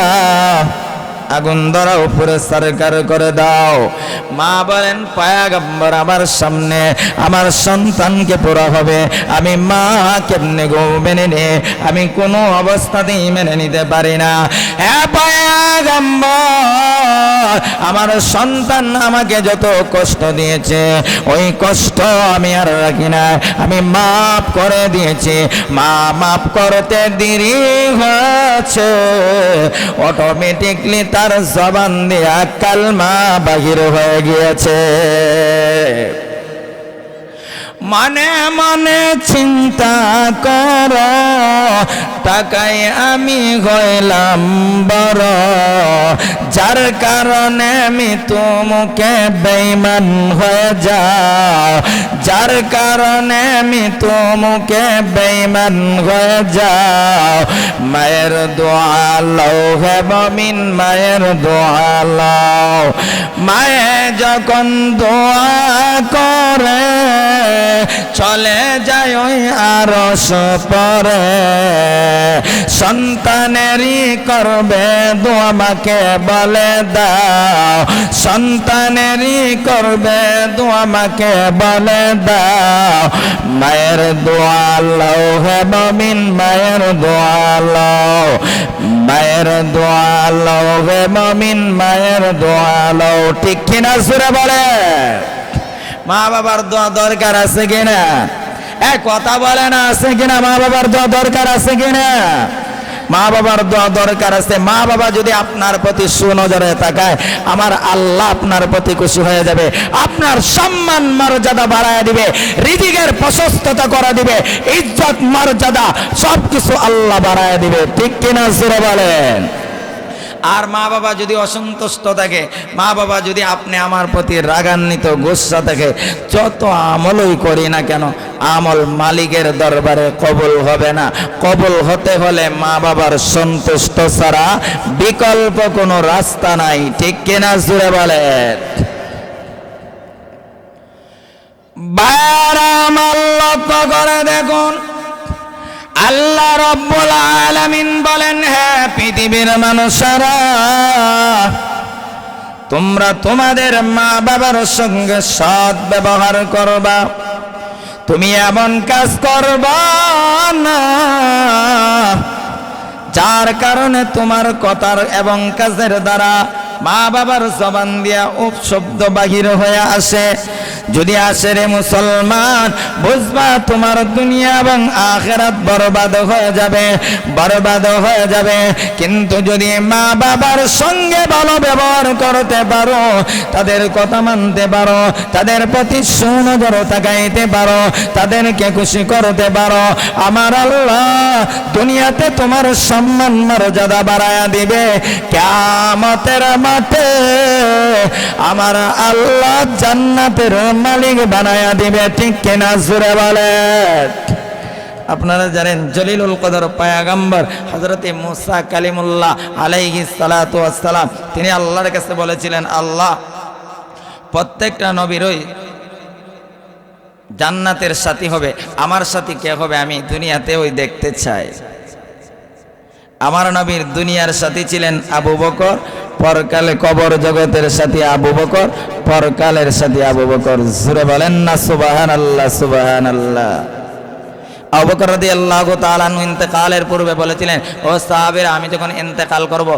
আগুন ধরা উপরে সরকার করে দাও। মা বলেন, পয়গম্বর আমার সামনে আমার সন্তানকে পোড়া হবে, আমি মা কেমনে গো মেনে নে? আমি কোনো অবস্থাতেই মেনে নিতে পারি না। হ্যাঁ পয়গম্বর, আমার সন্তান আমাকে যত কষ্ট দিয়েছে ওই কষ্ট আমি আর রাখি না, আমি মাফ করে দিয়েছি। মা মাফ করতে দেরি হয়েছে, অটোমেটিকলি তার জবান দিয়া কালমা বাহির হয়ে গিয়েছে। মনে মনে চিন্তা কর, টাকায় আমি হইলাম বড়, যার কারণে আমি তোমাকে বেঈমান হয়ে যাও, যার কারণে আমি তোমাকে বেঈমান হয়ে যাও। মায়ের দোয়া লও হে মুমিন, মায়ের দোয়া লও। মায়ে যখন দোয়া করে চলে যায় ওই আরশ পরে, সন্তানেরই করবে দোয়া মাকে বলে দাও, সন্তানেরই করবে দোয়া মাকে বলে দাও। মায়ের দোয়া লও হে মুমিন, মায়ের দোয়া লও, মায়ের দোয়া লও হে মুমিন, মায়ের দোয়া লও। ঠিক কিনা সুরে বলে? মা বাবার দোয়া দরকার আছে কিনা? এক কথা বলে না, আছে কিনা? মা বাবার দোয়া দরকার আছে কিনা? মা বাবার দোয়া দরকার আছে। মা বাবা যদি আপনার প্রতি সুনজরে তাকায়, আমার আল্লাহ আপনার প্রতি খুশি হয়ে যাবে, আপনার সম্মান মর্যাদা বাড়ায় দিবে, রিজিকের প্রশস্ততা করে দিবে, ইজ্জত মর্যাদা সবকিছু আল্লাহ বাড়ায় দিবে। ঠিক কিনা সুরে বলেন? আর মা বাবা যদি অসন্তুষ্ট থাকে, মা বাবা যদি আপনি আমার প্রতি রাগান্বিত গোসা থাকে, যত আমলই করি না কেন আমল মালিকের দরবারে কবুল হবে না। কবুল হতে হলে মা বাবার সন্তুষ্ট ছাড়া বিকল্প কোনো রাস্তা নাই। ঠিক কিনা জুড়ে বলেন? বারাম আল্লাহ করে দেখুন, আল্লাহ রাব্বুল আলামিন বলেন, হ্যাঁ পৃথিবীর মানুষেরা, তোমরা তোমাদের মা বাবার সঙ্গে সৎ ব্যবহার করবা, তুমি এমন কাজ করবা না যার কারণে তোমার কথার এবং কাজের দ্বারা মা বাবার জবান দিয়া শব্দ বাহির হয়ে আসে। যদি আসে রে মুসলমান, বুঝবা তোমার দুনিয়া এবং আখিরাত বরবাদ হয়ে যাবে, বরবাদ হয়ে যাবে। কিন্তু যদি মা বাবার সঙ্গে ভালো ব্যবহার করতে পারো, তাদের কথা মানতে পারো, তাদের প্রতি সুনজর তাকাইতে পারো, তাদেরকে খুশি করতে পারো, আমার আল্লাহ দুনিয়াতে তোমার সম্মান মর্যাদা বাড়ায়া দিবে। কিয়ামতের মাঠে আমার আল্লাহ জান্নাতের মালিক বানায়া দিবে। ঠিক কিনা জোরে বলেন? আপনারা জানেন জলিলুল কদর পয়গম্বর হযরতে মুসা কালিমুল্লাহ আলাইহিস সালাতু ওয়াস সালাম, তিনি আল্লাহর কাছে বলেছিলেন, আল্লাহ প্রত্যেকটা নবীরই জান্নাতের সাথী হবে, আমার সাথী কে হবে আমি দুনিয়াতে ওই দেখতে চাই। আমার নবীর দুনিয়ার সাথী ছিলেন আবু বকর, পরকালে কবর জগতের সাথী আবু বকর, পরকালের সাথী আবু বকর। জোরে বলেন না সুবহানাল্লাহ, সুবহানাল্লাহ। আবু বকর রাদিয়াল্লাহু তাআলা আনহু ইন্তেকালের পূর্বে বলেছিলেন, ও সাহাবীরা, আমি যখন ইন্তেকাল করব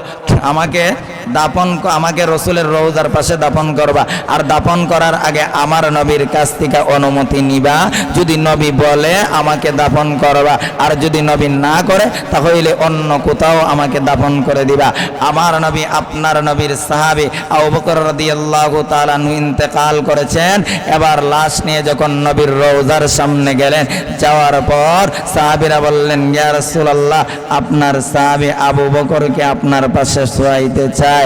আমাকে রসুলের রওজার পাশে দাফন করবা, আর দাফন করার আগে আমার নবীর কাছ থেকে অনুমতি নিবা। যদি নবী বলে আমাকে দাফন করবা, আর যদি নবী না করে তাহলে অন্য কোথাও আমাকে দাফন করে দিবা। আমার নবী আপনার নবীর সাহাবী আবু বকর রাদিয়াল্লাহু তাআলা আনহু ইন্তেকাল করেছেন। এবার লাশ নিয়ে যখন নবীর রওজার সামনে গেলেন, যাওয়ার পর সাহাবীরা বললেন, ইয়া রাসূলুল্লাহ, আপনার সাহাবী আবু বকরকে আপনার পাশে শোয়াইতে চায়।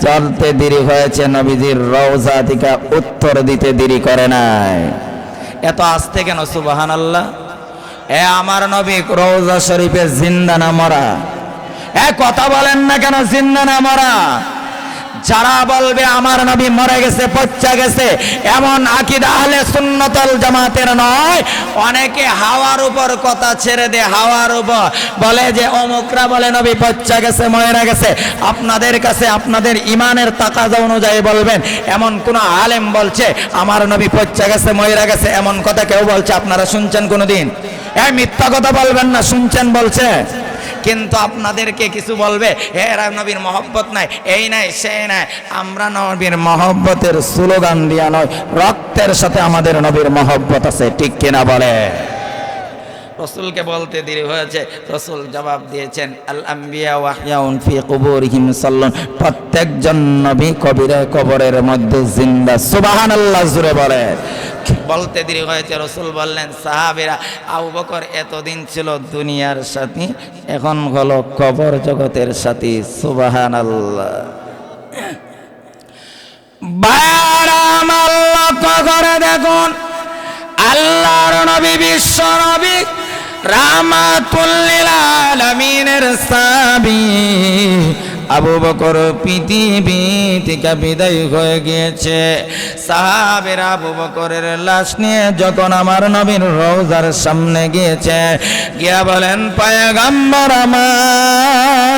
চলতে দেরি হয়েছে, নবীজির রওজা থেকে উত্তর দিতে দেরি করে নাই। এত আস্তে কেন? সুবহানাল্লাহ। আমার নবী রওজা শরীফে জিন্দা না মরা? কথা বলেন না কেন, জিন্দা না মরা? যারা বলবে আমার নবী মরে গেছে, পচা গেছে, এমন আকীদা আহলে সুন্নাতুল জামাতের নয়। অনেকে হাওয়ার উপর কথা ছেড়ে দেয়, হাওয়ার উপর বলে যে অমুকরা বলে নবী পচা গেছে, মরে গেছে। আপনাদের কাছে আপনাদের ইমানের তাকাজা অনুযায়ী বলবেন, এমন কোন আলেম বলছে আমার নবী পচা গেছে, মরে গেছে? এমন কথা কেউ বলছে আপনারা শুনছেন কোনোদিন? মিথ্যা কথা বলবেন না, শুনছেন বলছে। কিন্তু আপনাদেরকে কিছু বলবে, এরা নবীর মহব্বত নাই, এই নাই সেই নাই। আমরা নবীর মহব্বতের স্লোগান দিয়া নয়, রক্তের সাথে আমাদের নবীর মহব্বত আছে, ঠিক কিনা বলে? রসুলকে বলতে দেরি হয়েছে, রসুল জবাব দিয়েছেন, আল আম্বিয়া ওয়াহয়াউন ফি কুবুরিহিম সাল্লুন। প্রত্যেকজন নবী কবরের মধ্যে জিন্দা। সুবহানাল্লাহ, জোরে বলে। বলতে দেরি হয়েছে, রসুল বললেন, সাহাবীরা, আবু বকর এতদিন ছিল দুনিয়ার সাথী, এখন হলো কবর জগতের সাথী। সুবহানাল্লাহ। বারাম আল্লাহ করে দেখুন, আল্লাহর নবী, বিশ্ব নবী, রাহমাতুল লিল আলামিনের সাহাবী আবু বকর পৃথিবী থেকে বিদায় হয়ে গিয়েছে। সাহাবীরা আবু বকরের লাশ নিয়ে যখন আমার নবীর রওজার সামনে গিয়েছে, গিয়া বলেন, পয়গম্বর আমার,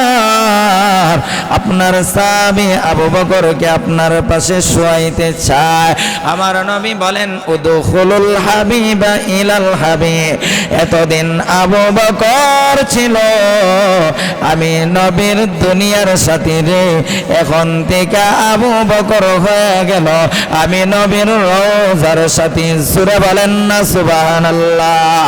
আপনার সাহাবী আবু বকরকে আপনার পাশে শোয়াইতে চায়। আমার নবী বলেন, উদখুলুল হাবিবা ইলাল হাবিব। এতদিন আবু বকর ছিল আমি নবীর দুনিয়ার সাথী রে, এখন থেকে আবু বকর হয়ে গেল আমি নবীর রওজার সাথী। জোরে বলেন না সুবহানাল্লাহ।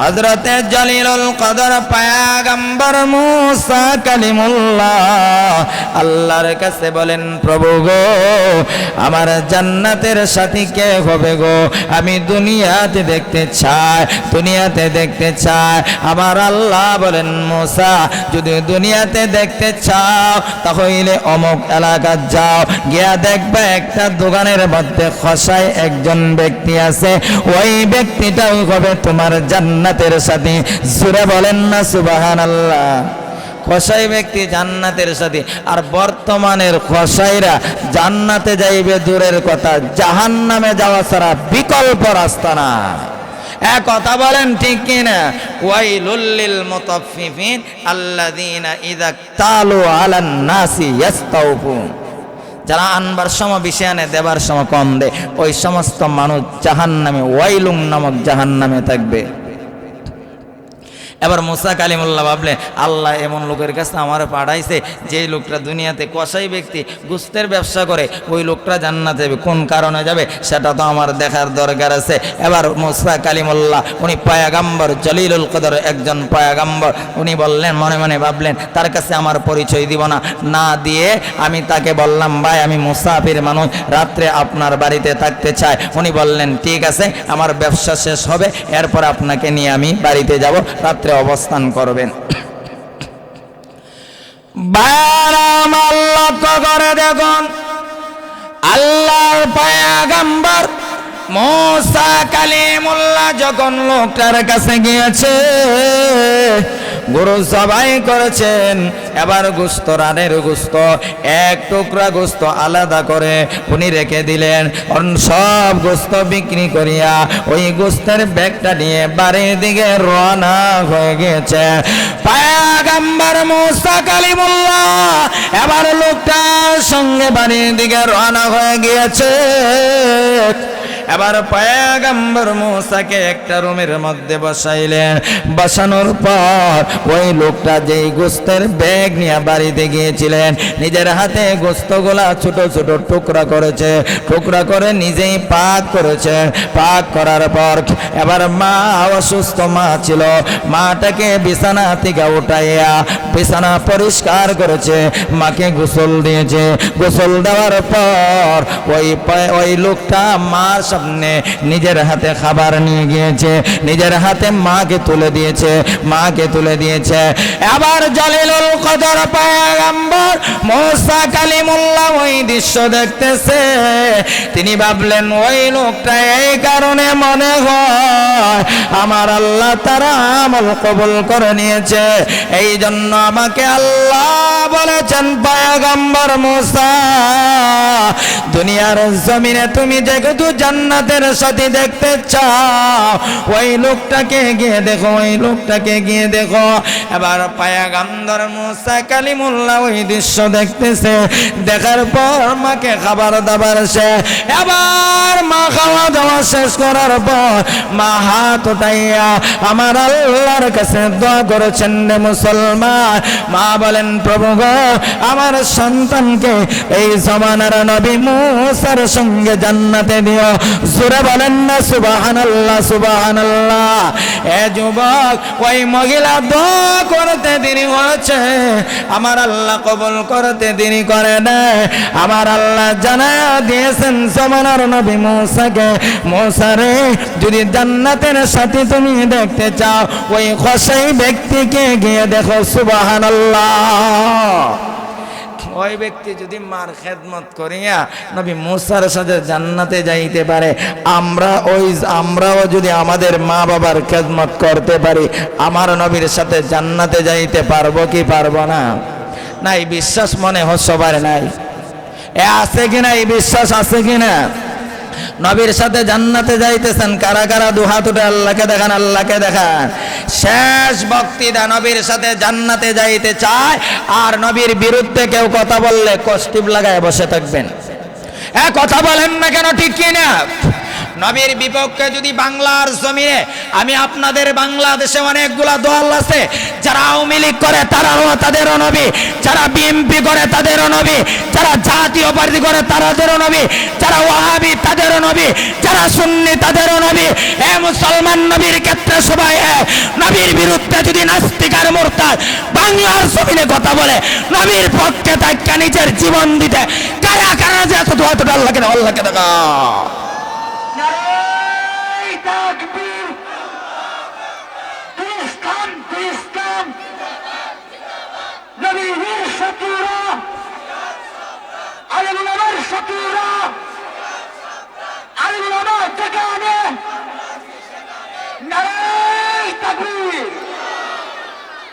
হযরতে জলিলুল কদর পয়গম্বর মুসা কালিমুল্লাহ আল্লাহর কাছে বলেন, প্রভু গো, আমার জান্নাতের সাথী কে হবে গো? আমি দুনিয়াতে দেখতে চাই, দুনিয়াতে দেখতে চাই। আমার আল্লাহ বলেন, মুসা, যদি দুনিয়াতে দেখতে চাও তাহলে অমুক এলাকা যাও, গিয়া দেখবে একটা দোকানের মধ্যে খসায় একজন ব্যক্তি আছে, ওই ব্যক্তিটাই হবে তোমার জান্নাতের সাথী। জোরে বলেন না সুবহানাল্লাহ। খসাই ব্যক্তি জান্নাতের সাথী। আর বর্তমানের খসাইরা জান্নাতে যাইবে দূরের কথা, জাহান্নামে যাওয়া ছাড়া বিকল্প রাস্তা না। কথা বলেন ঠিক কিনা? ওয়াইলুল লিল মুতাফফিফিন আল্লাযীনা ইযা তালু আলান নাসি ইস্তাওফুন। যারা আনবার সময় বেশি আনে, দেবার সময় কম দেয়, ওই সমস্ত মানুষ জাহান্নামে, ওয়াইলুন নামক জাহান্নামে থাকবে। এবার মুসা কালিমুল্লাহ ভাবলেন, আল্লাহ এমন লোকের কাছে আমার পাঠাইছে যে লোকটা দুনিয়াতে কসাই ব্যক্তি, গোশতের ব্যবসা করে, ওই লোকটা জান্নাতে যাবে। কোন কারণে যাবে সেটা তো আমার দেখার দরকার আছে। এবার মুসা কালিমুল্লাহ, উনি পয়গম্বর, জলিলুল কদর একজন পয়গম্বর, উনি বললেন, মনে মনে ভাবলেন, তার কাছে আমার পরিচয় দিব না, না দিয়ে আমি তাকে বললাম, ভাই আমি মুসাফির মানুষ, রাত্রে আপনার বাড়িতে থাকতে চাই। উনি বললেন, ঠিক আছে, আমার ব্যবসা শেষ হবে, এরপর আপনাকে নিয়ে আমি বাড়িতে যাব, রাত্রে অবস্থান করবেন। বারাম আল্লাহ করে দেখুন, আল্লাহর পয়গম্বর মুসা কালিমুল্লাহ যখন লোকটার কাছে গিয়েছে, গরু জবাই করেছেন। এবার গোস্ত, রানের গোস্ত, এক টুকরা গোস্ত আলাদা করে উনি রেখে দিলেন। সব গোস্ত বিক্রি করিয়া ওই গোস্তের ব্যাগটা নিয়ে বাড়ির দিকে রওনা হয়ে গেছে পয়গম্বর মুসা কালিমুল্লাহ। এবার লোকটার সঙ্গে বাড়ির দিকে রওনা হয়ে গিয়েছে। এবার পয়গম্বর মুসাকে একটা রুমের মধ্যে বসাইলেন। বসানোর পর ওই লোকটা যেই গোস্তের ব্যাগ নিয়ে বাড়িতে গিয়েছিলেন, নিজের হাতে গোস্তগুলা ছোট ছোট টুকরা করেছে, টুকরা করে নিজেই পাক করেছে। পাক করার পর এবার মা, অসুস্থ মা ছিল, মাটাকে বিছানা থেকে উঠাইয়া বিছানা পরিষ্কার করেছে, মাকে গোসল দিয়েছে। গোসল দেওয়ার পর ওই লোকটা মার সামনে নিজের হাতে খাবার নিয়ে গিয়েছে, নিজের হাতে মাকে তুলে দিয়েছে, মাকে তুলে দিয়েছে। এবার জলিলুল কদর পয়গম্বর মুসা কালিমুল্লাহ ওই দৃশ্য দেখতেছে। তিনি ভাবলেন ওই লোকটা এই কারণে মনে হয় আমার আল্লাহ তারা আমল কবুল করে নিয়েছে, এই জন্য আমাকে আল্লাহ বলেছেন পয়গম্বর মুসা, দুনিয়ার জমিনে তুমি যেহেতু জান্নাতের সাথী দেখতে চাও, ওই লোকটাকে গিয়ে দেখো, ওই লোকটাকে গিয়ে দেখো। এবার পয়গম্বর মুসা কালিমুল্লাহ ওই দৃশ্য দেখতেছে। দেখার পর মাকে খাবার দাবার শেষ। এবার মা খাওয়া দাওয়া শেষ করার পর মা হাত উঠাইয়া আমার আল্লাহর কাছে দোয়া করেছেন রে মুসলমান। মা বলেন প্রভু গো, আমার সন্তানকে এই জমানার নবী মুসার সঙ্গে জান্নাতে দিও। জোরে বলেন না সুবহানাল্লাহ, সুবহানাল্লাহ। এ যুবক, ওই মহিলা দোয়া করতে দেরি হয়েছে, আমার আল্লাহ কবুল করতে দেরি করে না। আমার আল্লাহ জানায়া দিয়েছেন জমানার নবী মুসাকে, মুসা রে যদি জান্নাতের সাথে তুমি দেখতে চাও, ওই খসাই ব্যক্তিকে গিয়ে দেখো। সুবহানাল্লাহ। ওই ব্যক্তি যদি মার খেদমত করিয়া নবী মুসার সাথে জান্নাতে যাইতে পারে, আমরাও যদি আমাদের মা বাবার খেদমত করতে পারি, আমার নবীর সাথে জান্নাতে যাইতে পারবো কি পারবো না? না, এই বিশ্বাস মনে হয় সবার নাই। এ আছে কিনা? এই বিশ্বাস আছে কিনা? নবীর সাথে জান্নাতে যাইতেছেন কারা কারা? দুহাত উঠে আল্লাহকে দেখান, আল্লাহকে দেখান। শেষ বক্তৃতা, নবীর সাথে জান্নাতে যাইতে চায়, আর নবীর বিরুদ্ধে কেউ কথা বললে কষ্টিপ লাগায় বসে থাকবেন। কথা বলেন না কেন? ঠিক কিনা? নবীর বিপক্ষে যদি বাংলার জমিনে, আমি আপনাদের বাংলাদেশে অনেকগুলা দল আছে, যারা আওয়ামী লীগ করে তাদেরও নবী, যারা বিএনপি করে তাদেরও নবী, যারা জাতীয় পার্টি করে তাদেরও নবী, যারা ওয়াহাবি তাদেরও নবী, যারা সুন্নি তাদেরও নবী। এ মুসলমান, নবীর ক্ষেত্রে সবাই এক। নবীর বিরুদ্ধে যদি নাস্তিক আর মুরতাদ বাংলার জমিনে কথা বলে, নবীর পক্ষে থাকা নিজের জীবন দিতে কারা কারা যে এত দোয়া তো আল্লাহকে দেখা।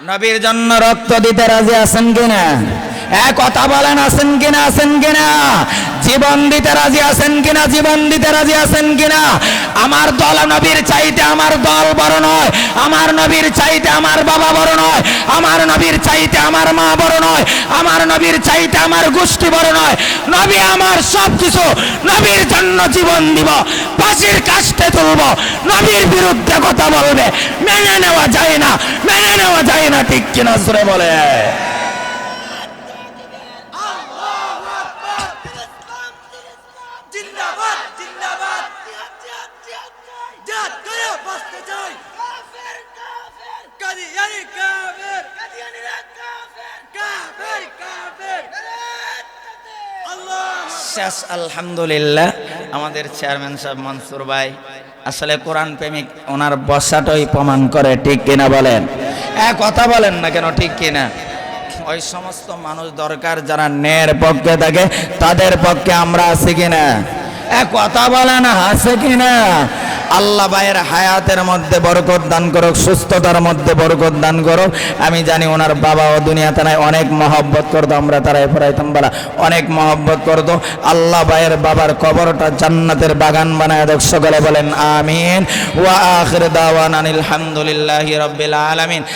নবীর জন্য রক্ত দিতে রাজি আছেন কিনা? কথা বলেন, আছেন কিনা? আছেন কিনা? জীবন দিতে রাজি আছেন কিনা? জীবন দিতে রাজি আছেন কিনা? আমার দল নবীর চাইতে আমার দল বড় নয়, আমার নবীর চাইতে আমার বাবা বড় নয়, আমার নবীর চাইতে আমার মা বড় নয়, আমার নবীর চাইতে আমার গোষ্ঠী বড় নয়। নবী আমার সব কিছু, নবীর জন্য জীবন দিব, ফাঁসির কাস্টে তুলব। নবীর বিরুদ্ধে কথা বলবে মেনে নেওয়া যায় না, মেনে নেওয়া যায় না। ঠিক কিনা? জোরে বলে। আলহামদুলিল্লাহ, আমাদের চেয়ারম্যান সাহেব মনসুর ভাই আসলে কোরআন প্রেমিক, ওনার বসাটাই প্রমাণ করে। ঠিক কিনা বলেন? কথা বলেন না কেন? ঠিক কিনা? ওই সমস্ত মানুষ দরকার যারা ন্যায়ের পক্ষে থাকে, তাদের পক্ষে আমরা আছি কিনা? কথা বলে না, আছে কিনা? আল্লাহ ভাইয়ের হায়াতের মধ্যে বরকত দান করুক, সুস্থতার মধ্যে বরকত দান করুক। আমি জানি ওনার বাবাও দুনিয়াতে নাই, অনেক মহব্বত করতো, আমরা তারাই পড়াইতাম বলা, অনেক মহব্বত করতো। আল্লাহ ভাইয়ের বাবার কবরটা জান্নাতের বাগান বানায় দেখ, সকলে বলেন আমিন। ওয়া আখির দাওয়ানা আলহামদুলিল্লাহি রাব্বিল আলামিন।